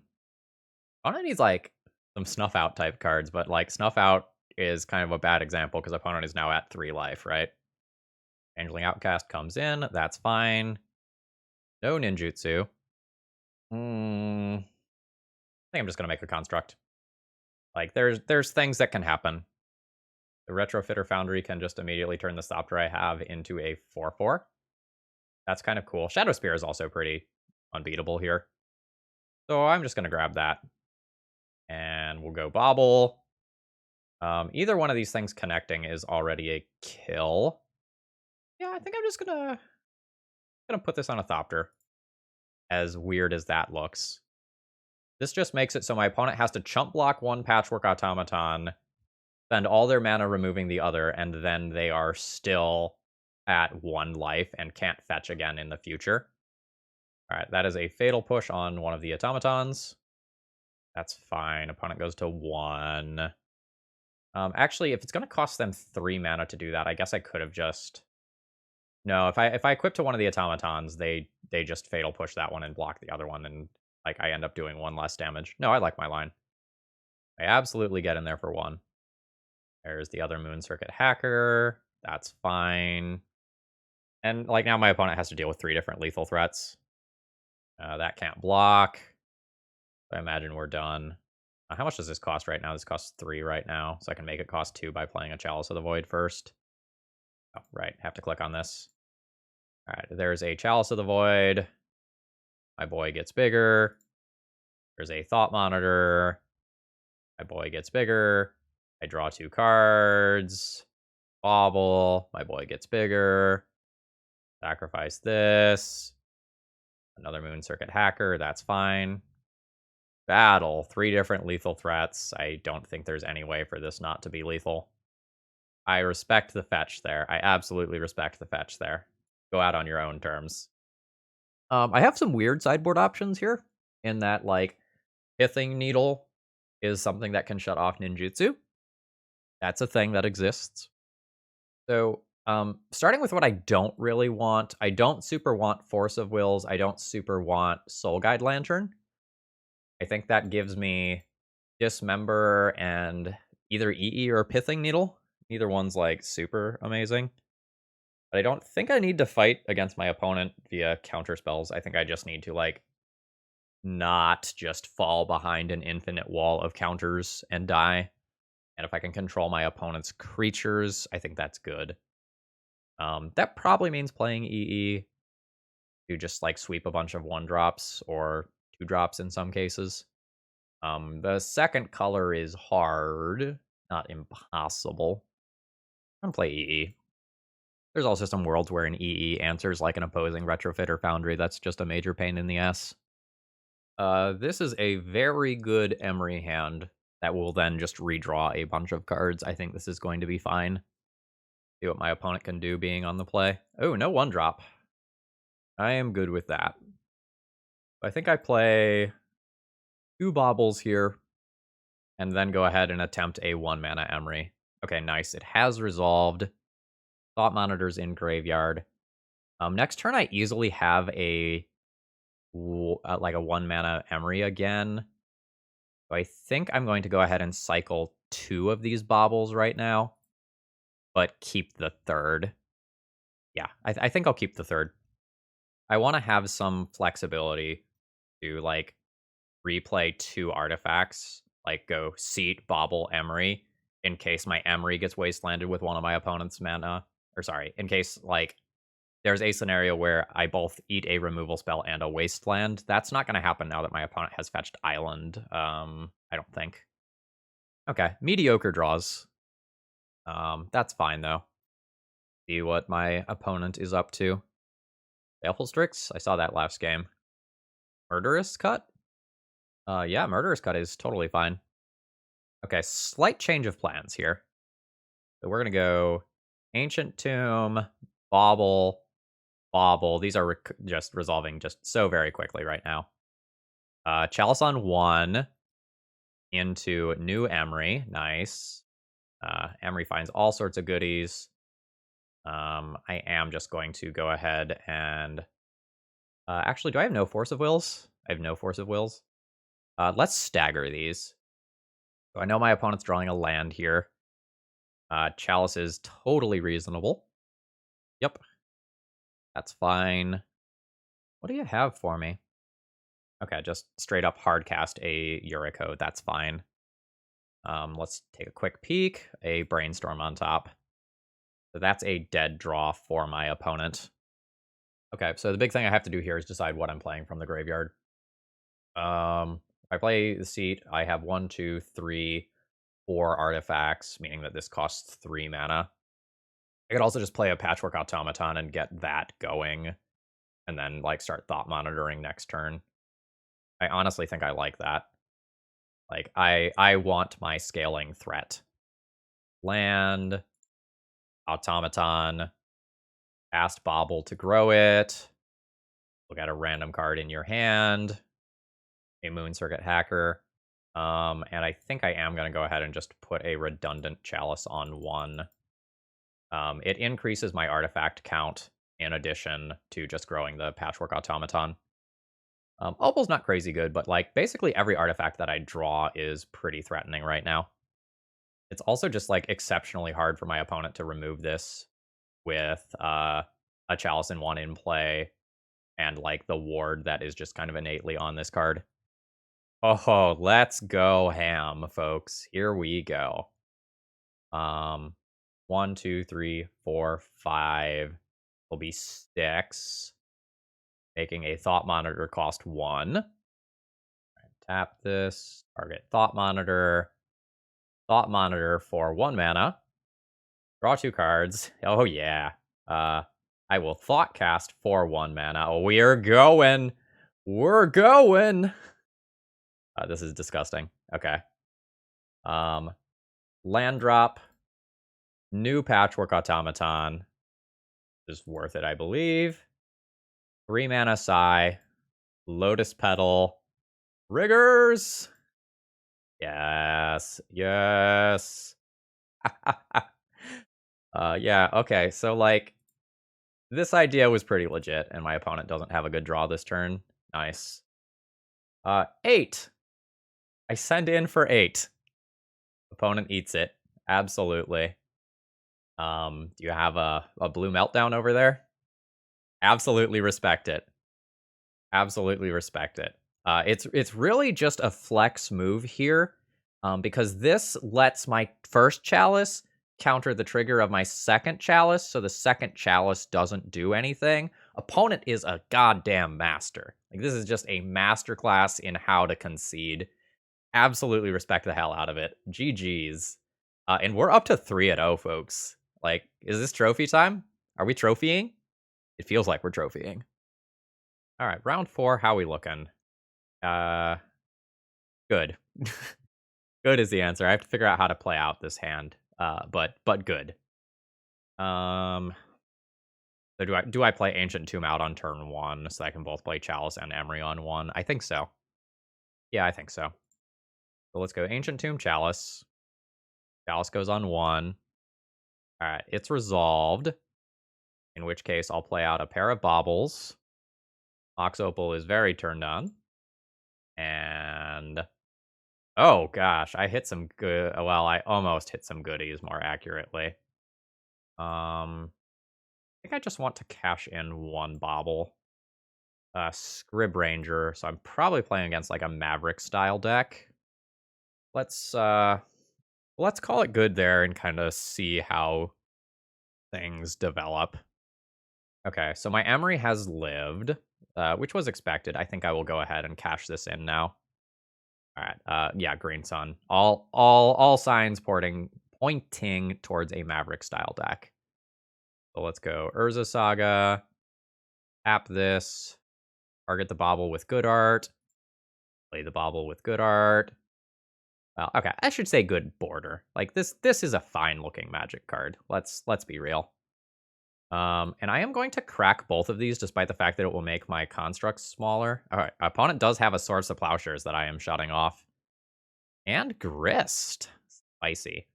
Opponent needs, like, some Snuff Out type cards, but, like, Snuff Out is kind of a bad example because opponent is now at 3 life, right? Changeling Outcast comes in. That's fine. No ninjutsu. I think I'm just gonna make a construct. Like, there's things that can happen. The Retrofitter Foundry can just immediately turn the Thopter I have into a 4/4. That's kind of cool. Shadow Spear is also pretty unbeatable here. So I'm just gonna grab that. And we'll go Bobble. Either one of these things connecting is already a kill. Yeah, I think I'm just gonna put this on a Thopter. As weird as that looks. This just makes it so my opponent has to chump block 1 Patchwork Automaton, spend all their mana removing the other, and then they are still at 1 life and can't fetch again in the future. Alright, that is a Fatal Push on one of the automatons. That's fine. Opponent goes to 1. Actually, if it's going to cost them 3 mana to do that, I guess I could have just... No, if I equip to one of the automatons, they just Fatal Push that one and block the other one, and like I end up doing 1 less damage. No, I like my line. I absolutely get in there for 1. There's the other Moon Circuit hacker. That's fine. And like now my opponent has to deal with 3 different lethal threats. That can't block. I imagine we're done. How much does this cost right now? This costs 3 right now, so I can make it cost 2 by playing a Chalice of the Void first. Oh, right. Have to click on this. All right, there's a Chalice of the Void. My boy gets bigger. There's a Thought Monitor. My boy gets bigger. I draw 2 cards. Bobble. My boy gets bigger. Sacrifice this. Another Moon Circuit Hacker. That's fine. Battle. 3 different lethal threats. I don't think there's any way for this not to be lethal. I respect the fetch there. I absolutely respect the fetch there. Go out on your own terms. I have some weird sideboard options here, in that, like, Pithing Needle is something that can shut off ninjutsu. That's a thing that exists. So, starting with what I don't really want, I don't super want Force of Wills. I don't super want Soul Guide Lantern. I think that gives me Dismember and either EE or Pithing Needle. Neither one's, like, super amazing. But I don't think I need to fight against my opponent via counter spells. I think I just need to, like, not just fall behind an infinite wall of counters and die. And if I can control my opponent's creatures, I think that's good. That probably means playing EE to just, like, sweep a bunch of 1-drops or 2-drops in some cases. The second color is hard, not impossible. I'm gonna play EE. There's also some worlds where an EE answers like an opposing Retrofit or Foundry. That's just a major pain in the ass. This is a very good Emery hand that will then just redraw a bunch of cards. I think this is going to be fine. See what my opponent can do being on the play. Oh, no 1-drop. I am good with that. I think I play 2 baubles here, and then go ahead and attempt a 1-mana Emery. Okay, nice. It has resolved. Thought Monitor's in graveyard. Next turn, I easily have like a 1-mana Emery again. So I think I'm going to go ahead and cycle 2 of these baubles right now, but keep the third. Yeah, I think I'll keep the third. I want to have some flexibility to, like, replay 2 artifacts, like go Seat, Bauble, Emery, in case my Emery gets wastelanded with one of my opponent's mana. Or sorry, in case, like, there's a scenario where I both eat a removal spell and a wasteland. That's not going to happen now that my opponent has fetched Island. I don't think. Okay, mediocre draws. That's fine, though. See what my opponent is up to. Baleful Strix? I saw that last game. Murderous Cut? Yeah, Murderous Cut is totally fine. Okay, slight change of plans here. So we're going to go Ancient Tomb, Bauble, Bauble. These are just resolving just so very quickly right now. Chalice on 1 into new Emery. Nice. Emery finds all sorts of goodies. I am just going to go ahead and... actually, do I have no Force of Wills? I have no Force of Wills. Let's stagger these. So I know my opponent's drawing a land here. Chalice is totally reasonable. Yep. That's fine. What do you have for me? Okay, just straight up hard cast a Yuriko. That's fine. Let's take a quick peek. A Brainstorm on top. So that's a dead draw for my opponent. Okay, so the big thing I have to do here is decide what I'm playing from the graveyard. If I play the Seat, I have 1, 2, 3, 4 artifacts, meaning that this costs 3 mana. I could also just play a Patchwork Automaton and get that going, and then, like, start Thought Monitoring next turn. I honestly think I like that. Like, I want my scaling threat. Land, Automaton, cast Bauble to grow it. Look at a random card in your hand. A Moon Circuit Hacker. And I think I am going to go ahead and just put a redundant Chalice on 1. It increases my artifact count in addition to just growing the Patchwork Automaton. Opal's not crazy good, but, like, basically every artifact that I draw is pretty threatening right now. It's also just, like, exceptionally hard for my opponent to remove this with a Chalice in 1 in play and, like, the ward that is just kind of innately on this card. Oh, let's go ham, folks. Here we go. 1, 2, 3, 4, 5 will be 6. Making a Thought Monitor cost 1. Tap this. Target Thought Monitor. Thought Monitor for 1 mana. Draw 2 cards. Oh, yeah. I will Thoughtcast for 1 mana. Oh, we're going. We're going. This is disgusting. Okay. Land drop. New Patchwork Automaton. Is worth it, I believe. 3 mana Sigh. Lotus Petal. Riggers. Yes. Yes. Yeah, okay. So, like, this idea was pretty legit, and my opponent doesn't have a good draw this turn. Nice. 8. I send in for 8. Opponent eats it. Absolutely. Do you have a blue meltdown over there? Absolutely respect it. Absolutely respect it. It's really just a flex move here, because this lets my first chalice counter the trigger of my second chalice, so the second chalice doesn't do anything. Opponent is a goddamn master. Like, this is just a masterclass in how to concede. Absolutely respect the hell out of it. GG's. And we're up to 3-0, folks. Like, is this trophy time? Are we trophying? It feels like we're trophying. All right, round 4. How we looking? Good. Good is the answer. I have to figure out how to play out this hand. But good. So do I play Ancient Tomb out on turn 1 so I can both play Chalice and Emery on 1? I think so. Yeah, I think so. So let's go Ancient Tomb, Chalice. Chalice goes on 1. All right, it's resolved. In which case, I'll play out a pair of Baubles. Mox Opal is very turned on. And oh gosh, I hit some good. Well, I almost hit some goodies more accurately. I think I just want to cash in 1 Bauble. Scrib Ranger, so I'm probably playing against like a Maverick style deck. Let's call it good there and kind of see how things develop. Okay, so my Emery has lived, which was expected. I think I will go ahead and cash this in now. All right, yeah, Green Sun. All signs pointing towards a Maverick style deck. So let's go Urza Saga. Tap this. Target the Bauble with good art. Play the Bauble with good art. Well, okay, I should say good border. Like this is a fine looking Magic card. Let's be real. And I am going to crack both of these despite the fact that it will make my constructs smaller. All right, opponent does have a Swords of Plowshares that I am shutting off. And Grist. Spicy.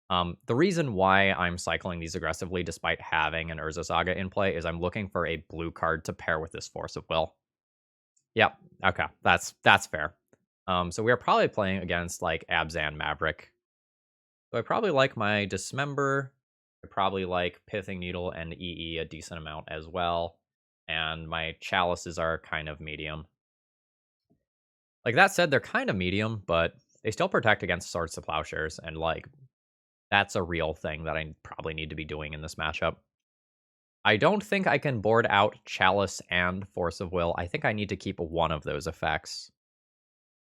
The reason why I'm cycling these aggressively despite having an Urza Saga in play is I'm looking for a blue card to pair with this Force of Will. Yep, okay, that's fair. So we're probably playing against, like, Abzan Maverick. So I probably like my Dismember. I probably like Pithing Needle and EE a decent amount as well. And my Chalices are kind of medium. Like, that said, they're kind of medium, but they still protect against Swords to Plowshares, and, like, that's a real thing that I probably need to be doing in this matchup. I don't think I can board out Chalice and Force of Will. I think I need to keep one of those effects.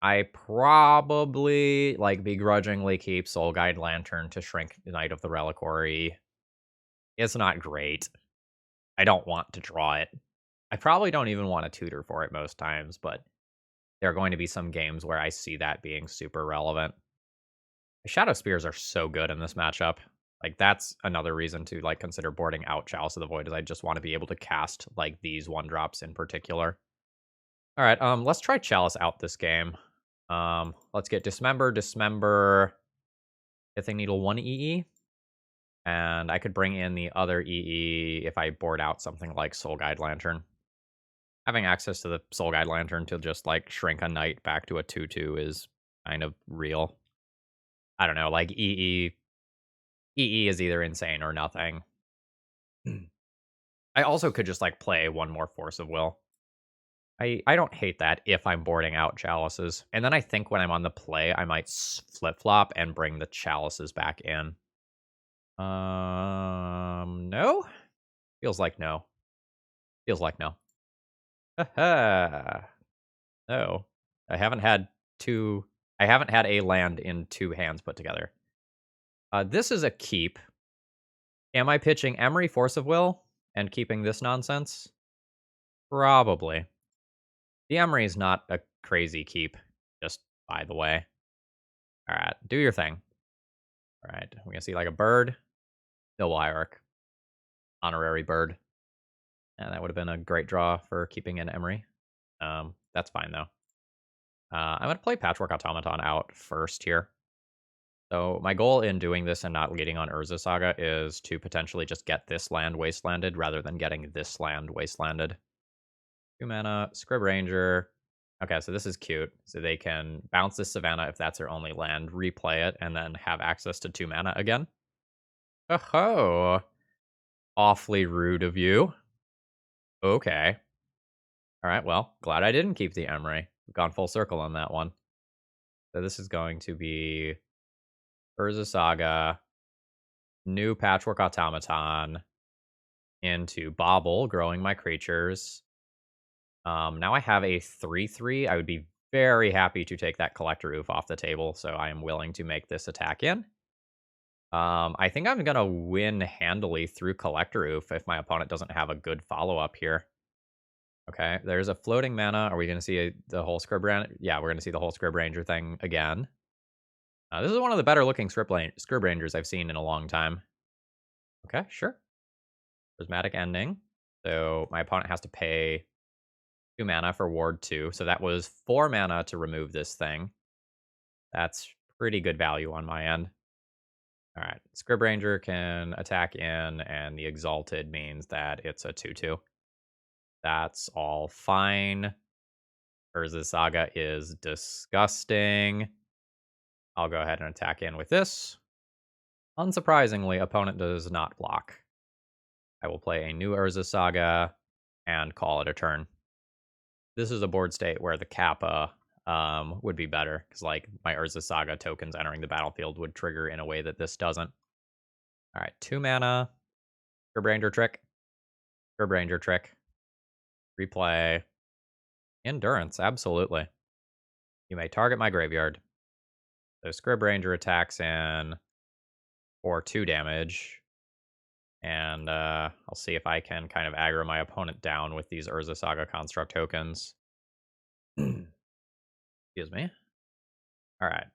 I probably, like, begrudgingly keep Soul Guide Lantern to shrink Knight of the Reliquary. It's not great. I don't want to draw it. I probably don't even want to tutor for it most times, but there are going to be some games where I see that being super relevant. Shadow Spears are so good in this matchup. Like, that's another reason to, like, consider boarding out Chalice of the Void, is I just want to be able to cast, like, these 1-drops in particular. All right, let's try Chalice out this game. Let's get Dismember, Pithing Needle 1 EE. And I could bring in the other EE if I board out something like Soul Guide Lantern. Having access to the Soul Guide Lantern to just, like, shrink a knight back to a 2/2 is kind of real. I don't know, like, EE is either insane or nothing. I also could just, like, play 1 more Force of Will. I don't hate that if I'm boarding out Chalices. And then I think when I'm on the play, I might flip-flop and bring the Chalices back in. No? Feels like no. Feels like no. Haha. No. I haven't had a land in 2 hands put together. This is a keep. Am I pitching Emery Force of Will and keeping this nonsense? Probably. The Emery is not a crazy keep, just by the way. All right, do your thing. All right, we're gonna see like a bird, Noble Hierarch, honorary bird, and that would have been a great draw for keeping an Emery. That's fine though. I'm gonna play Patchwork Automaton out first here. So my goal in doing this and not leading on Urza Saga is to potentially just get this land wastelanded rather than getting this land wastelanded. 2 mana, Scrib Ranger. Okay, so this is cute. So they can bounce this Savannah if that's their only land, replay it, and then have access to 2 mana again. Oh, awfully rude of you. Okay. All right, well, glad I didn't keep the Emery. We've gone full circle on that one. So this is going to be Urza Saga, new Patchwork Automaton, into Bobble, growing my creatures. Now I have a 3/3. I would be very happy to take that Collector Oof off the table, so I am willing to make this attack in. I think I'm going to win handily through Collector Oof if my opponent doesn't have a good follow-up here. Okay, there's a floating mana. Are we going to see the whole Scrib Ranger? Yeah, we're going to see the whole Scrib Ranger thing again. This is one of the better looking Scrib Rangers I've seen in a long time. Okay, sure. Prismatic Ending. So my opponent has to pay 2 mana for Ward 2. So that was 4 mana to remove this thing. That's pretty good value on my end. All right, Scrib Ranger can attack in, and the Exalted means that it's a 2/2. That's all fine. Urza Saga is disgusting. I'll go ahead and attack in with this. Unsurprisingly, opponent does not block. I will play a new Urza Saga and call it a turn. This is a board state where the Kappa would be better, because like my Urza Saga tokens entering the battlefield would trigger in a way that this doesn't. All right, 2 mana, Scrib Ranger Trick, Scrib Ranger Trick, replay, Endurance, absolutely. You may target my graveyard. So Scrib Ranger attacks in for 2 damage, and I'll see if I can kind of aggro my opponent down with these Urza Saga Construct tokens. Excuse me. All right.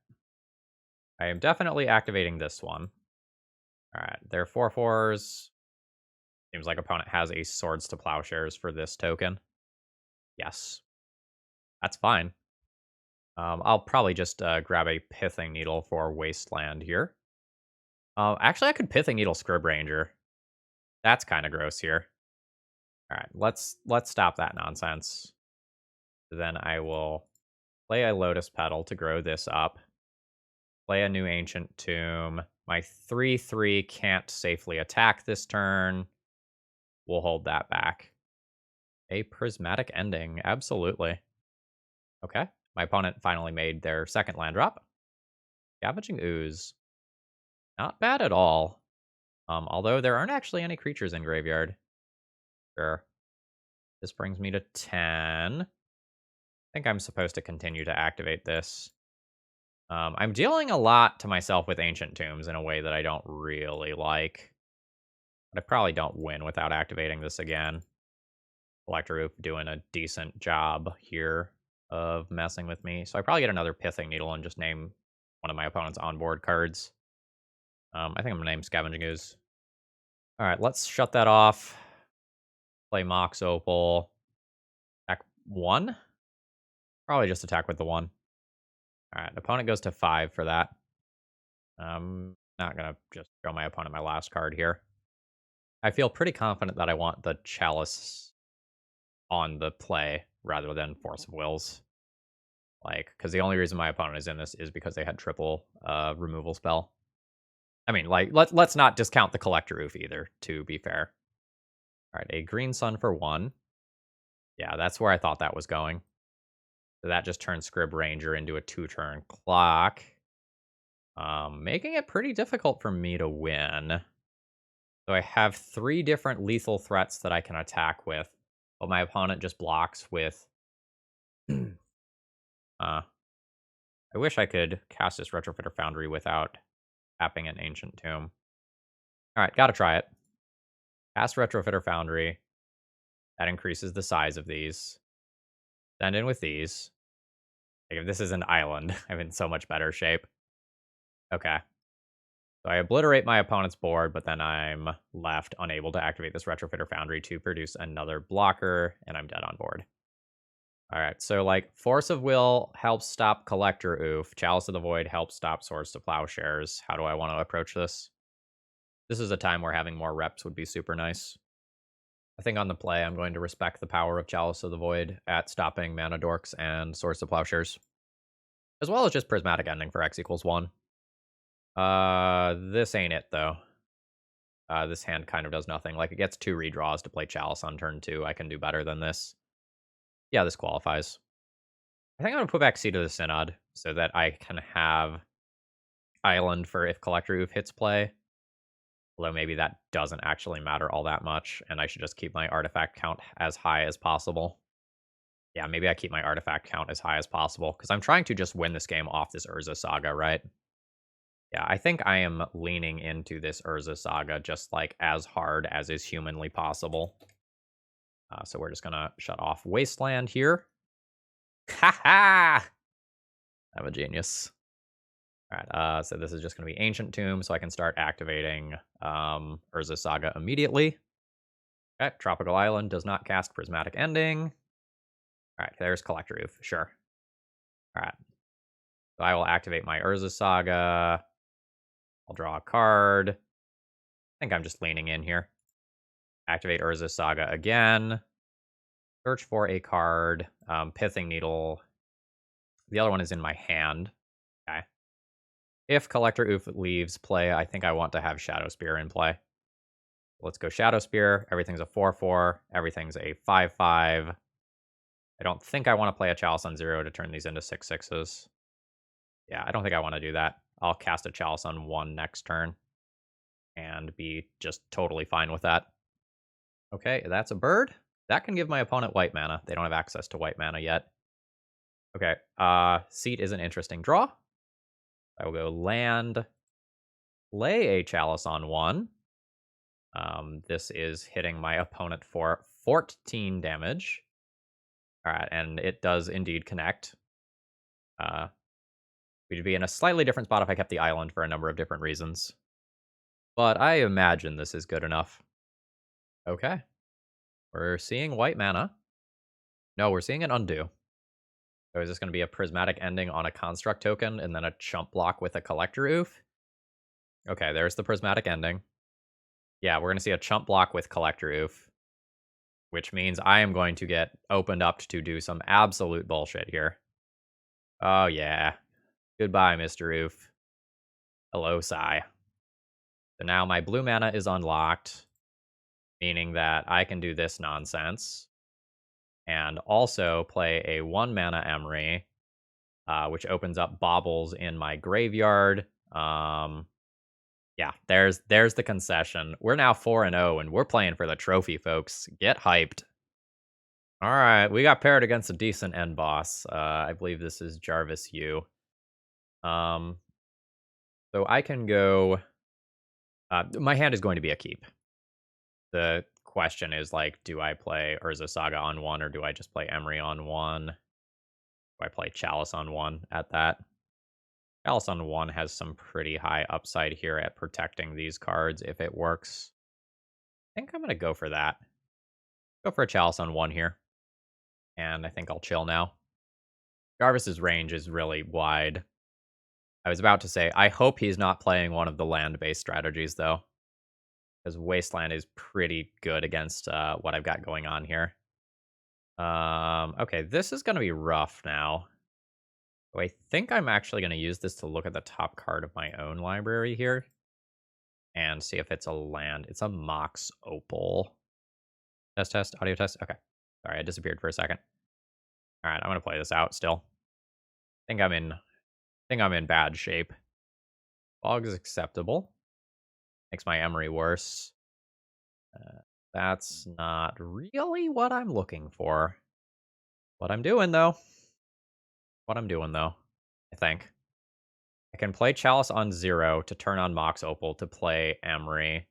I am definitely activating this one. All right. They're 4/4s. Seems like opponent has a Swords to Plowshares for this token. Yes. That's fine. I'll probably just grab a Pithing Needle for Wasteland here. Actually, I could Pithing Needle Scrib Ranger. That's kind of gross here. All right, let's stop that nonsense. Then I will play a Lotus Petal to grow this up. Play a new Ancient Tomb. My 3/3 can't safely attack this turn. We'll hold that back. A Prismatic Ending, absolutely. Okay, my opponent finally made their second land drop. Scavenging Ooze. Not bad at all. Although there aren't actually any creatures in graveyard. Sure. This brings me to 10. I think I'm supposed to continue to activate this. I'm dealing a lot to myself with Ancient Tombs in a way that I don't really like. But I probably don't win without activating this again. Collector Oop doing a decent job here of messing with me. So I probably get another Pithing Needle and just name one of my opponent's onboard cards. I think I'm going to name Scavenging Ooze. All right, let's shut that off. Play Mox Opal. Attack 1? Probably just attack with the 1. All right, opponent goes to 5 for that. I'm not going to just show my opponent my last card here. I feel pretty confident that I want the Chalice on the play rather than Force of Wills. Like, because the only reason my opponent is in this is because they had triple removal spell. I mean, like, let's not discount the Collector Oof either, to be fair. All right, a Green Sun for 1. Yeah, that's where I thought that was going. So that just turns Scrib Ranger into a 2-turn clock. Making it pretty difficult for me to win. So I have 3 different lethal threats that I can attack with, but my opponent just blocks with... I wish I could cast this Retrofitter Foundry without tapping an Ancient Tomb. All right, gotta try it. Cast Retrofitter Foundry. That increases the size of these. Send in with these. Like, if this is an island, I'm in so much better shape. Okay. So I obliterate my opponent's board, but then I'm left unable to activate this Retrofitter Foundry to produce another blocker, and I'm dead on board. All right, so like Force of Will helps stop Collector Oof. Chalice of the Void helps stop Swords to Plowshares. How do I want to approach this? This is a time where having more reps would be super nice. I think on the play, I'm going to respect the power of Chalice of the Void at stopping Mana Dorks and Swords to Plowshares, as well as just Prismatic Ending for X equals 1. This ain't it, though. This hand kind of does nothing. Like, it gets 2 redraws to play Chalice on turn 2. I can do better than this. Yeah, this qualifies. I think I'm going to put back Seat of the Synod so that I can have Island for if Collector Oof hits play. Although maybe that doesn't actually matter all that much, and I should just keep my artifact count as high as possible. Yeah, maybe I keep my artifact count as high as possible, because I'm trying to just win this game off this Urza Saga, right? Yeah, I think I am leaning into this Urza Saga just, like, as hard as is humanly possible. So we're just gonna shut off Wasteland here. Ha ha! I'm a genius. All right, so this is just going to be Ancient Tomb, so I can start activating Urza Saga immediately. Okay, Tropical Island does not cast Prismatic Ending. All right, there's Collector Oof, sure. All right, so I will activate my Urza Saga. I'll draw a card. I think I'm just leaning in here. Activate Urza Saga again. Search for a card. Pithing Needle. The other one is in my hand. Okay. If Collector Oof leaves play, I think I want to have Shadow Spear in play. Let's go Shadow Spear. Everything's a 4/4. Everything's a 5/5. I don't think I want to play a Chalice on 0 to turn these into 6/6s. Yeah, I don't think I want to do that. I'll cast a Chalice on 1 next turn and be just totally fine with that. Okay, that's a bird. That can give my opponent white mana. They don't have access to white mana yet. Okay, Seat is an interesting draw. I will go land, play a Chalice on 1. This is hitting my opponent for 14 damage. All right, and it does indeed connect. We'd be in a slightly different spot if I kept the island for a number of different reasons. But I imagine this is good enough. Okay. We're seeing white mana. No, we're seeing an undo. So is this going to be a Prismatic Ending on a Construct token and then a chump block with a Collector Oof? Okay, there's the Prismatic Ending. Yeah, we're going to see a chump block with Collector Oof, which means I am going to get opened up to do some absolute bullshit here. Oh, yeah. Goodbye, Mr. Oof. Hello, Sai. So now my blue mana is unlocked, meaning that I can do this nonsense and also play a 1 mana Emery, which opens up baubles in my graveyard. Yeah, there's the concession. We're now 4-0, and we're playing for the trophy, folks. Get hyped. All right, we got paired against a decent end boss. I believe this is Jarvis Yu. So I can go... my hand is going to be a keep. The question is, like, do I play Urza Saga on 1, or do I just play Emery on 1? Do I play Chalice on 1 at that? Chalice on 1 has some pretty high upside here at protecting these cards if it works. I think I'm going to go for that. Go for a Chalice on 1 here. And I think I'll chill now. Jarvis's range is really wide. I was about to say, I hope he's not playing one of the land-based strategies, though. Because Wasteland is pretty good against what I've got going on here. Okay, this is going to be rough now. So I think I'm actually going to use this to look at the top card of my own library here. And see if it's a land. It's a Mox Opal. Test, audio test. Okay. Sorry, I disappeared for a second. All right, I'm going to play this out still. I think I'm in bad shape. Fog is acceptable. Makes my Emery worse. That's not really what I'm looking for. What I'm doing, though, I think. I can play Chalice on 0 to turn on Mox Opal to play Emery.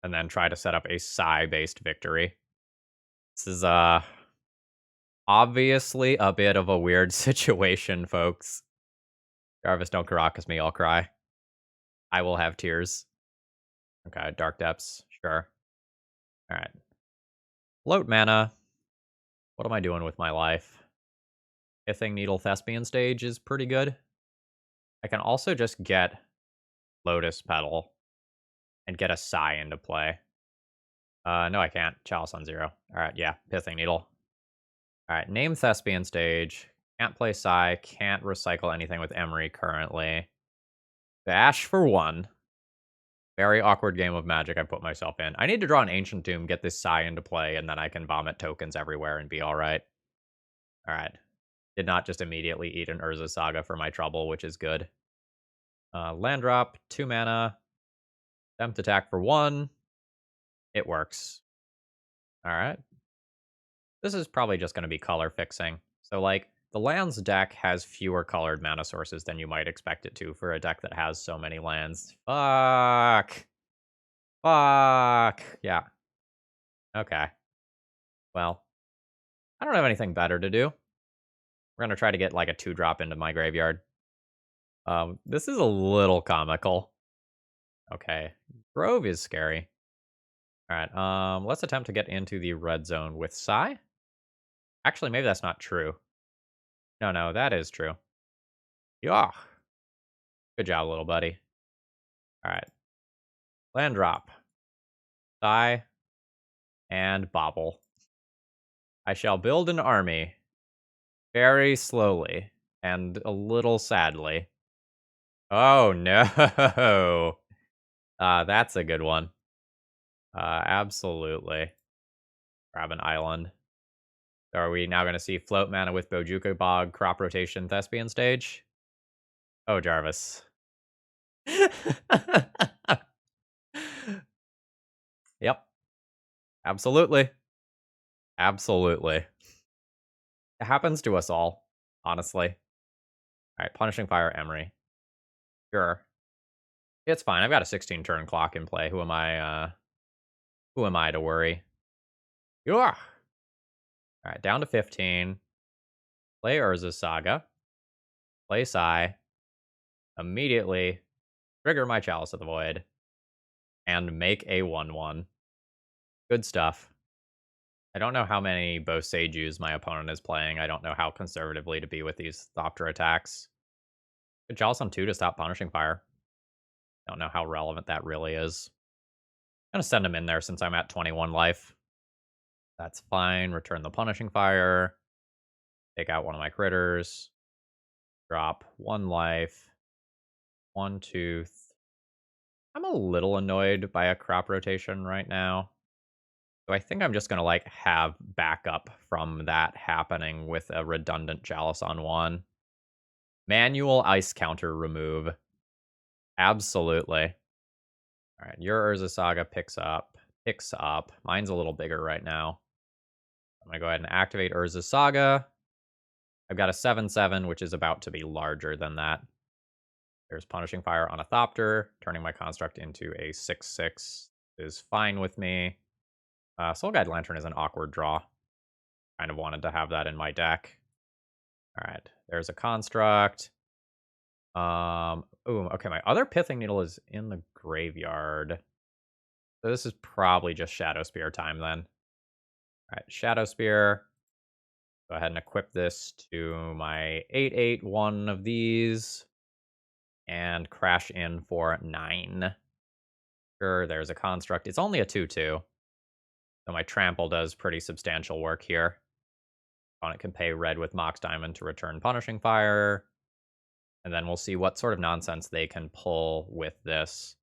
and then try to set up a Psi-based victory. This is, obviously a bit of a weird situation, folks. Jarvis, don't Caracas me, I'll cry. I will have tears. Okay, Dark Depths, sure. Alright. Float mana. What am I doing with my life? Pithing Needle Thespian stage is pretty good. I can also just get Lotus Petal and get a Psi into play. No, I can't. Chalice on 0. Alright, yeah, Pithing Needle. Alright, name Thespian stage. Can't play Psi. Can't recycle anything with Emery currently. Bash for 1. Very awkward game of Magic I put myself in. I need to draw an Ancient Tomb, get this Psi into play, and then I can vomit tokens everywhere and be alright. Alright. Did not just immediately eat an Urza Saga for my trouble, which is good. Land drop, 2 mana. Attempt attack for 1. It works. Alright. This is probably just going to be color fixing. So, like, the lands deck has fewer colored mana sources than you might expect it to for a deck that has so many lands. Fuck. Fuck. Yeah. Okay. Well, I don't have anything better to do. We're going to try to get, like, a 2-drop into my graveyard. This is a little comical. Okay. Grove is scary. Alright, let's attempt to get into the red zone with Psi. Actually, maybe that's not true. No, that is true. Yeah. Good job, little buddy. Alright. Land drop. Psi. And Bobble. I shall build an army. Very slowly. And a little sadly. Oh, no. That's a good one. Absolutely. Grab an island. So are we now going to see float mana with Bojuka Bog, crop rotation, Thespian stage? Oh, Jarvis. Yep. Absolutely. Absolutely. It happens to us all, honestly. Alright, Punishing Fire, Emery. Sure. It's fine. I've got a 16-turn clock in play. Who am I to worry? Yeah. Alright, down to 15. Play Urza Saga. Play Psi. Immediately trigger my Chalice of the Void. And make a 1/1. Good stuff. I don't know how many Bo Seijus my opponent is playing. I don't know how conservatively to be with these Thopter attacks. Good Chalice on 2 to stop Punishing Fire. Don't know how relevant that really is. I'm gonna send him in there since I'm at 21 life. That's fine. Return the Punishing Fire. Take out one of my critters. Drop 1 life. 1 tooth. I'm a little annoyed by a crop rotation right now. So I think I'm just gonna, like, have backup from that happening with a redundant Chalice on 1. Manual ice counter remove. Absolutely. Alright, your Urza Saga picks up. Mine's a little bigger right now. I'm gonna go ahead and activate Urza Saga. I've got a 7/7, which is about to be larger than that. There's Punishing Fire on a Thopter. Turning my construct into a 6/6 is fine with me. Soul Guide Lantern is an awkward draw. Kind of wanted to have that in my deck. Alright, there's a construct. Okay, my other Pithing Needle is in the graveyard. So this is probably just Shadow Spear time then. Alright, Shadow Spear. Go ahead and equip this to my 8/8, one of these. And crash in for 9. Sure, there's a construct. It's only a 2/2. So my trample does pretty substantial work here. Opponent can pay red with Mox Diamond to return Punishing Fire. And then we'll see what sort of nonsense they can pull with this.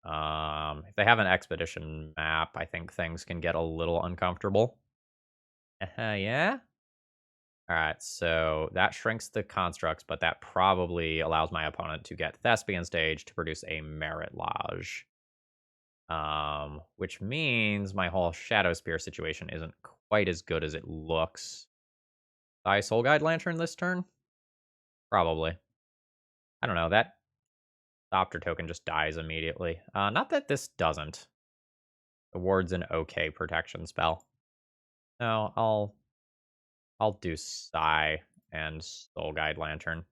If they have an expedition map, I think things can get a little uncomfortable. Yeah? Alright, so that shrinks the constructs, but that probably allows my opponent to get Thespian Stage to produce a Merit Lodge. Which means my whole Shadow Spear situation isn't quite as good as it looks. Buy Soul Guide Lantern this turn? Probably. I don't know, that Thopter token just dies immediately. Not that this doesn't. The ward's an okay protection spell. No, I'll do Psy and Soul Guide Lantern.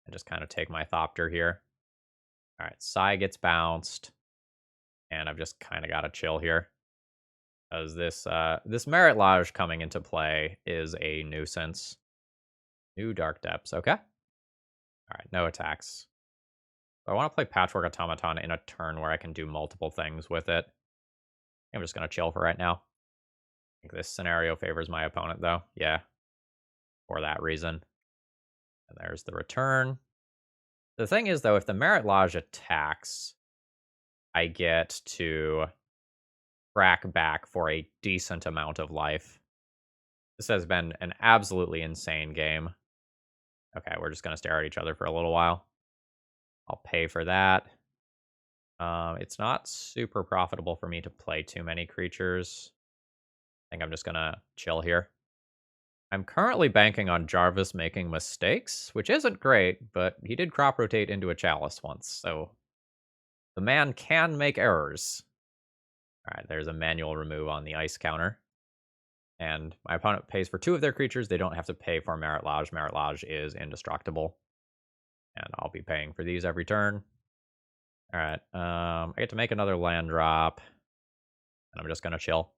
And just kind of take my Thopter here. Alright, Psy gets bounced. And I've just kind of got to chill here. Because this Merit Lodge coming into play is a nuisance. New Dark Depths, okay. Alright, no attacks. So I want to play Patchwork Automaton in a turn where I can do multiple things with it. I'm just going to chill for right now. I think this scenario favors my opponent, though. Yeah. For that reason. And there's the return. The thing is, though, if the Merit Lodge attacks, I get to crack back for a decent amount of life. This has been an absolutely insane game. Okay, we're just going to stare at each other for a little while. I'll pay for that. It's not super profitable for me to play too many creatures. I think I'm just going to chill here. I'm currently banking on Jarvis making mistakes, which isn't great, but he did crop rotate into a Chalice once, so the man can make errors. Alright, there's a manual remove on the ice counter. And my opponent pays for 2 of their creatures. They don't have to pay for Merit Lodge. Merit Lodge is indestructible. And I'll be paying for these every turn. Alright, I get to make another land drop. And I'm just going to chill.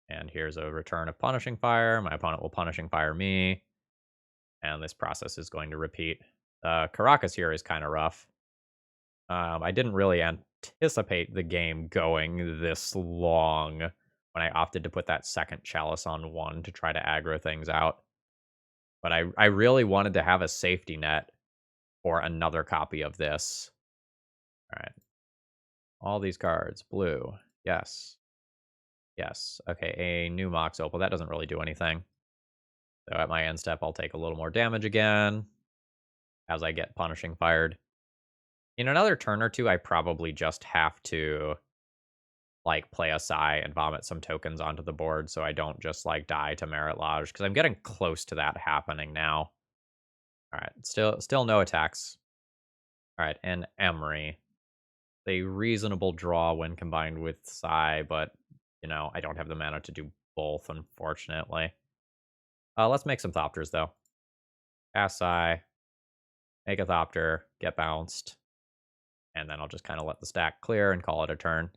And here's a return of Punishing Fire. My opponent will Punishing Fire me. And this process is going to repeat. Caracas here is kind of rough. I didn't really anticipate the game going this long when I opted to put that second Chalice on 1 to try to aggro things out. But I really wanted to have a safety net for another copy of this. Alright. All these cards. Blue. Yes. Yes. Okay, a new Mox Opal. That doesn't really do anything. So at my end step, I'll take a little more damage again as I get Punishing Fired. In another turn or two, I probably just have to like play a Psy and vomit some tokens onto the board so I don't just like die to Merit Lodge, because I'm getting close to that happening now. Alright, still no attacks. Alright, and Emery. A reasonable draw when combined with Psy, but, you know, I don't have the mana to do both, unfortunately. Let's make some Thopters, though. Cast Psy, make a Thopter, get bounced, and then I'll just kind of let the stack clear and call it a turn.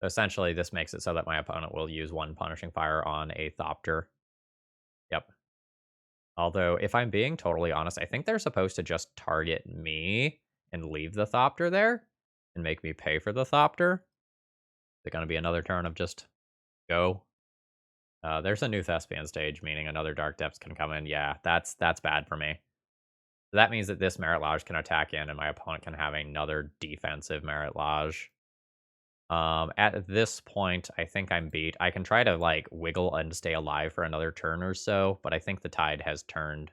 So essentially, this makes it so that my opponent will use 1 Punishing Fire on a Thopter. Yep. Although, if I'm being totally honest, I think they're supposed to just target me and leave the Thopter there and make me pay for the Thopter. Is it going to be another turn of just go? There's a new Thespian stage, meaning another Dark Depths can come in. Yeah, that's bad for me. So that means that this Merit Lodge can attack in, and my opponent can have another defensive Merit Lodge. At this point, I think I'm beat. I can try to, like, wiggle and stay alive for another turn or so, but I think the tide has turned.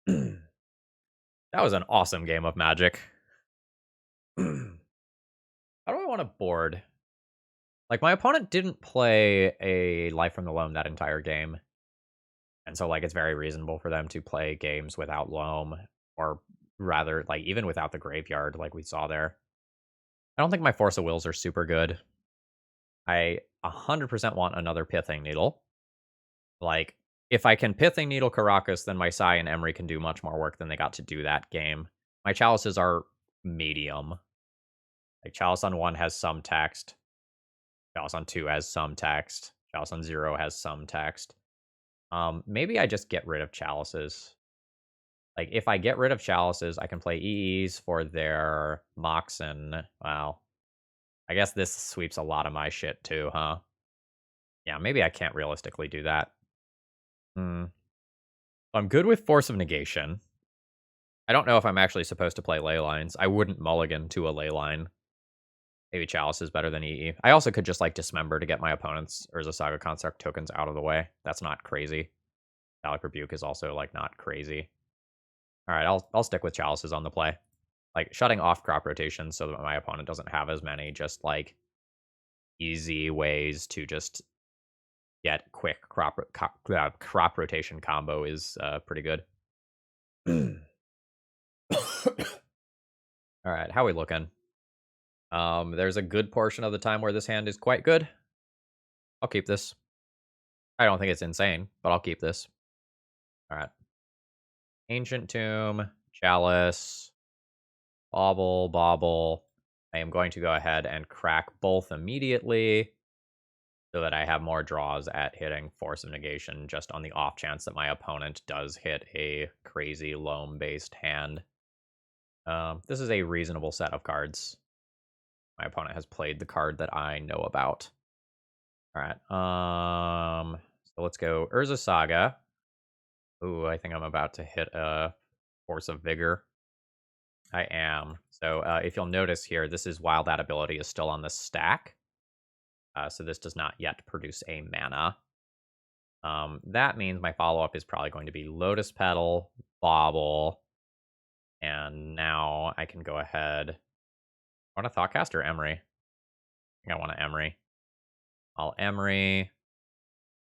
That was an awesome game of Magic. How do I want to board? Like, my opponent didn't play a Life from the Loam that entire game. And so, like, it's very reasonable for them to play games without Loam, or rather, like, even without the Graveyard, like we saw there. I don't think my Force of Wills are super good. I 100% want another Pithing Needle. Like, if I can Pithing Needle Caracas, then my Psy and Emery can do much more work than they got to do that game. My Chalices are medium. Like, Chalice on 1 has some text. Chalice on 2 has some text. Chalice on 0 has some text. Maybe I just get rid of Chalices. Like, if I get rid of Chalices, I can play EEs for their Moxen. Wow. I guess this sweeps a lot of my shit too, huh? Yeah, maybe I can't realistically do that. I'm good with Force of Negation. I don't know if I'm actually supposed to play Ley Lines. I wouldn't mulligan to a Ley Line. Maybe Chalice is better than EE. I also could just, like, Dismember to get my opponent's Urza Saga Construct tokens out of the way. That's not crazy. Phallic Rebuke is also, like, not crazy. Alright, I'll stick with Chalices on the play. Like, shutting off crop rotation so that my opponent doesn't have as many just, like, easy ways to just get quick crop rotation combo is pretty good. Alright, how we looking? There's a good portion of the time where this hand is quite good. I'll keep this. I don't think it's insane, but I'll keep this. All right. Ancient Tomb, Chalice, Bauble, Bauble. I am going to go ahead and crack both immediately so that I have more draws at hitting Force of Negation just on the off chance that my opponent does hit a crazy loam-based hand. This is a reasonable set of cards. My opponent has played the card that I know about. All right. So let's go Urza Saga. Ooh, I think I'm about to hit a Force of Vigor. I am. So if you'll notice here, this is while that ability is still on the stack. So this does not yet produce a mana. That means my follow-up is probably going to be Lotus Petal, Bauble, and now I can go ahead. I want a Thoughtcast or Emery? I think I want an Emery. I'll Emery.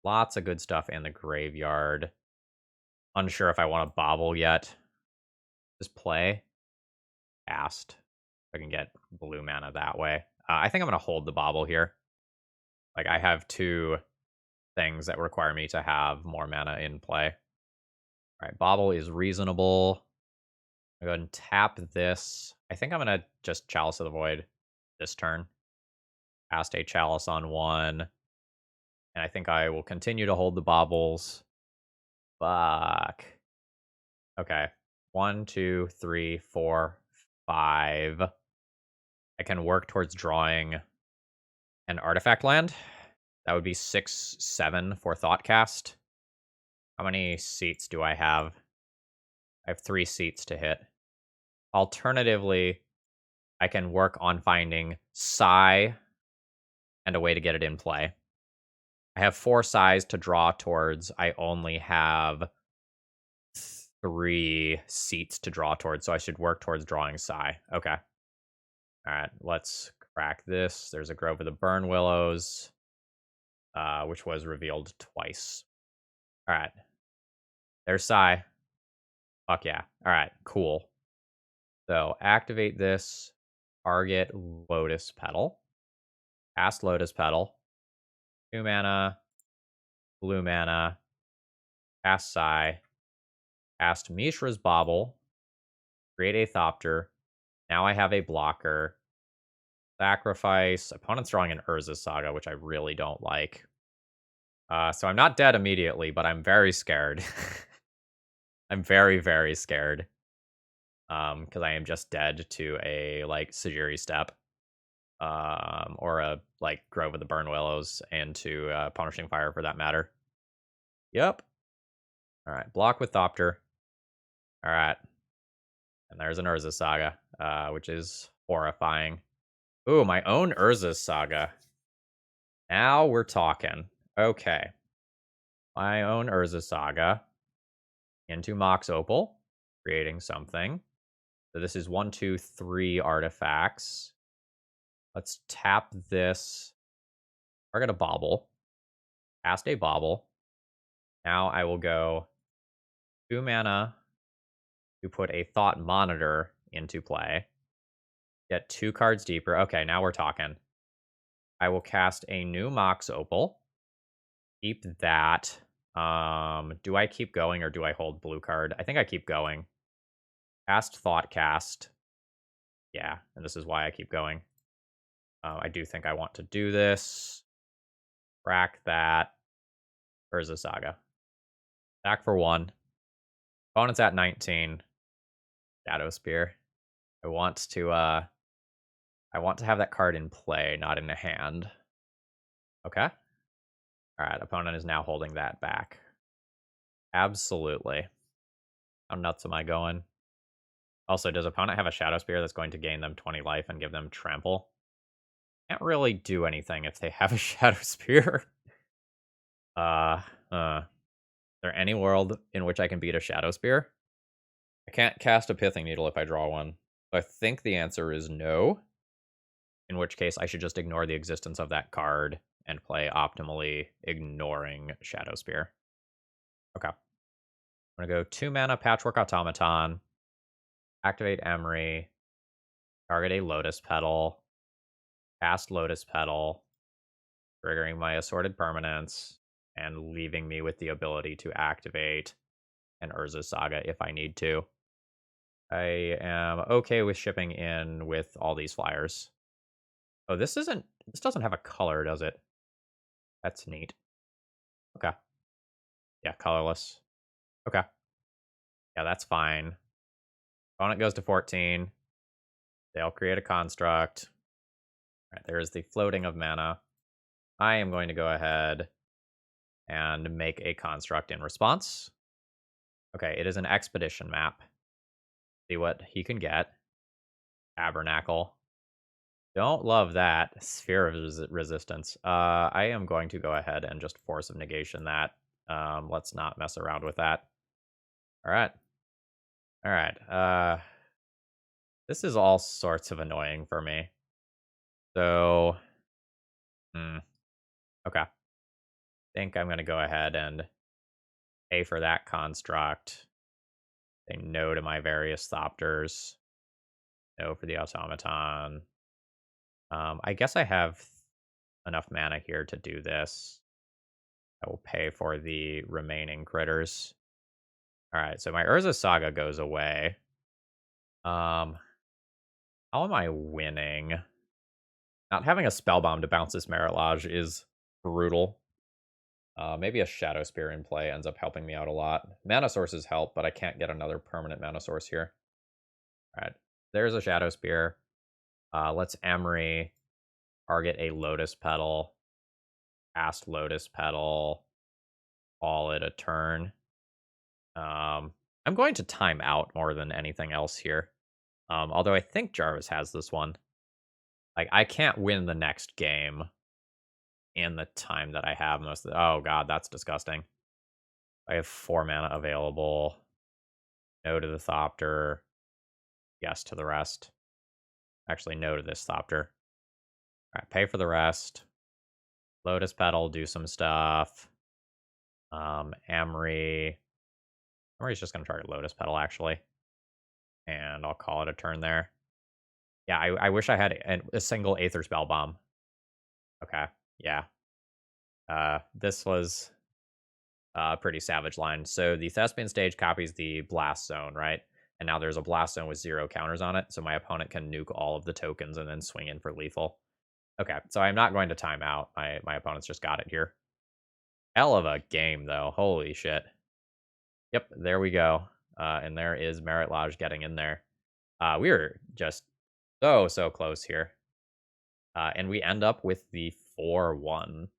Lots of good stuff in the graveyard. Unsure if I want to Bauble yet. Just play. Cast. I can get blue mana that way. I think I'm going to hold the Bauble here. Like, I have 2 things that require me to have more mana in play. All right, Bauble is reasonable. I'll go ahead and tap this. I think I'm going to just Chalice of the Void this turn. Cast a Chalice on 1. And I think I will continue to hold the Baubles. Fuck. Okay. 1, 2, 3, 4, 5. I can work towards drawing an artifact land. That would be 6, 7 for Thoughtcast. How many seats do I have? I have 3 seats to hit. Alternatively, I can work on finding Psy and a way to get it in play. I have 4 Psys to draw towards. I only have 3 seats to draw towards, so I should work towards drawing Psy. Okay. All right, let's crack this. There's a Grove of the Burn Willows, which was revealed twice. All right. There's Psy. Fuck yeah. All right, cool. So activate this, target Lotus Petal, cast Lotus Petal, 2 mana, blue mana, cast Psy, cast Mishra's Bauble, create a Thopter. Now I have a blocker. Sacrifice. Opponent's drawing an Urza Saga, which I really don't like. So I'm not dead immediately, but I'm very scared. I'm very, very scared. Because I am just dead to a, like, Sajiri Step. Or a, like, Grove of the Burn Willows, and to Punishing Fire, for that matter. Yep. Alright, block with Thopter. Alright. And there's an Urza Saga, which is horrifying. Ooh, my own Urza Saga. Now we're talking. Okay. My own Urza Saga into Mox Opal, creating something. So this is 1, 2, 3 artifacts. Let's tap this. Target a Bauble. Cast a Bauble. Now I will go 2 mana to put a Thought Monitor into play. Get 2 cards deeper. Okay, now we're talking. I will cast a new Mox Opal. Keep that. Do I keep going or do I hold blue card? I think I keep going. Cast Thoughtcast. Yeah, and this is why I keep going. I do think I want to do this. Crack that. Urza Saga. Back for 1. Opponent's at 19. Shadow Spear. I want to have that card in play, not in the hand. Okay. Alright, opponent is now holding that back. Absolutely. How nuts am I going? Also, does opponent have a Shadow Spear that's going to gain them 20 life and give them trample? Can't really do anything if they have a Shadow Spear. Is there any world in which I can beat a Shadow Spear? I can't cast a Pithing Needle if I draw one. So I think the answer is no. In which case, I should just ignore the existence of that card and play optimally, ignoring Shadow Spear. Okay. I'm going to go 2 mana Patchwork Automaton. Activate Emery. Target a Lotus Petal. cast Lotus Petal, triggering my assorted permanents, and leaving me with the ability to activate an Urza Saga if I need to. I am okay with shipping in with all these flyers. Oh, this doesn't have a color, does it? That's neat. Okay. Yeah, colorless. Okay. Yeah, that's fine. Opponent goes to 14. They'll create a construct. All right, there is the floating of mana. I am going to go ahead and make a construct in response. Okay, it is an expedition map. See what he can get. Tabernacle. Don't love that. Sphere of resistance. I am going to go ahead and just force of negation that. Let's not mess around with that. All right. All right. This is all sorts of annoying for me. So, okay. Think I'm going to go ahead and pay for that construct. Say no to my various Thopters. No for the Automaton. I guess I have enough mana here to do this. I will pay for the remaining critters. All right, so my Urza Saga goes away. How am I winning? Not having a Spellbomb to bounce this Merit Lodge is brutal. Maybe a Shadow Spear in play ends up helping me out a lot. Mana sources help, but I can't get another permanent mana source here. All right, there's a Shadow Spear. Let's Emery target a Lotus Petal. Cast Lotus Petal. Call it a turn. I'm going to time out more than anything else here. Although I think Jarvis has this one. Like, I can't win the next game in the time that I have most of the... Oh, God, that's disgusting. I have 4 mana available. No to the Thopter. Yes to the rest. Actually, no to this Thopter. All right, pay for the rest. Lotus Petal, do some stuff. Emery. Emery's just going to target Lotus Petal, actually. And I'll call it a turn there. Yeah, I wish I had a single Aether Spellbomb. Okay, yeah. This was a pretty savage line. So the Thespian stage copies the Blast Zone, right? And now there's a Blast Zone with 0 counters on it, so my opponent can nuke all of the tokens and then swing in for lethal. Okay, so I'm not going to time out. My opponent's just got it here. Hell of a game, though. Holy shit. Yep, there we go. And there is Merit Lodge getting in there. We were just so close here. And we end up with the 4-1.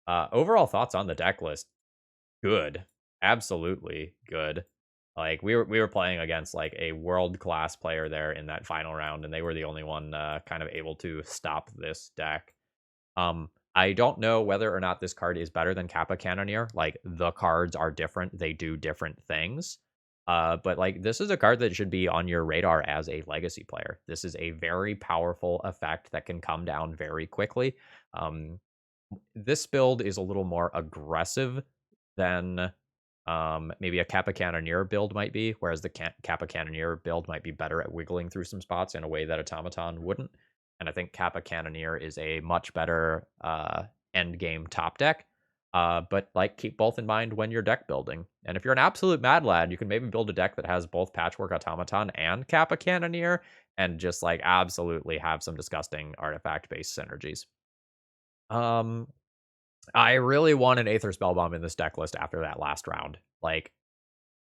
Overall thoughts on the deck list? Good. Absolutely good. Like, we were playing against, like, a world-class player there in that final round, and they were the only one kind of able to stop this deck. I don't know whether or not this card is better than Kappa Cannoneer. Like, the cards are different. They do different things. But, like, this is a card that should be on your radar as a Legacy player. This is a very powerful effect that can come down very quickly. This build is a little more aggressive than maybe a Kappa Cannoneer build might be, whereas the Kappa Cannoneer build might be better at wiggling through some spots in a way that Automaton wouldn't. And I think Kappa Cannoneer is a much better end game top deck. But, like, keep both in mind when you're deck building. And if you're an absolute mad lad, you can maybe build a deck that has both Patchwork Automaton and Kappa Cannoneer and just, like, absolutely have some disgusting artifact-based synergies. I really want an Aether Spellbomb in this deck list after that last round. Like,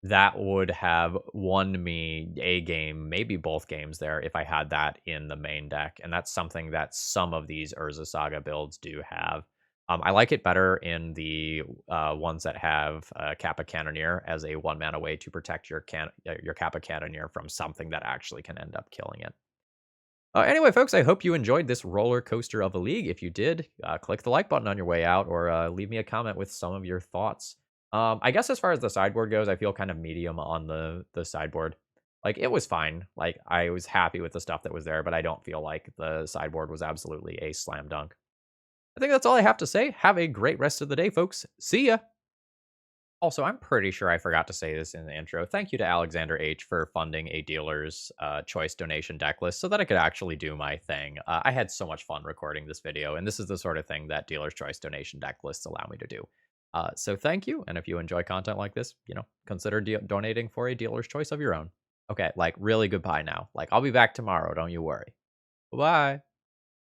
that would have won me a game, maybe both games there, if I had that in the main deck. And that's something that some of these Urza Saga builds do have. I like it better in the ones that have Kappa Cannoneer as a 1-mana way to protect your Kappa Cannoneer from something that actually can end up killing it. Anyway, folks, I hope you enjoyed this roller coaster of a league. If you did, click the like button on your way out or leave me a comment with some of your thoughts. I guess as far as the sideboard goes, I feel kind of medium on the sideboard. Like, it was fine. Like, I was happy with the stuff that was there, but I don't feel like the sideboard was absolutely a slam dunk. I think that's all I have to say. Have a great rest of the day, folks. See ya! Also, I'm pretty sure I forgot to say this in the intro. Thank you to Alexander H for funding a dealer's choice donation deck list so that I could actually do my thing. I had so much fun recording this video, and this is the sort of thing that dealer's choice donation deck lists allow me to do. So thank you, and if you enjoy content like this, consider donating for a dealer's choice of your own. Okay, like really goodbye now. Like I'll be back tomorrow, don't you worry. Bye.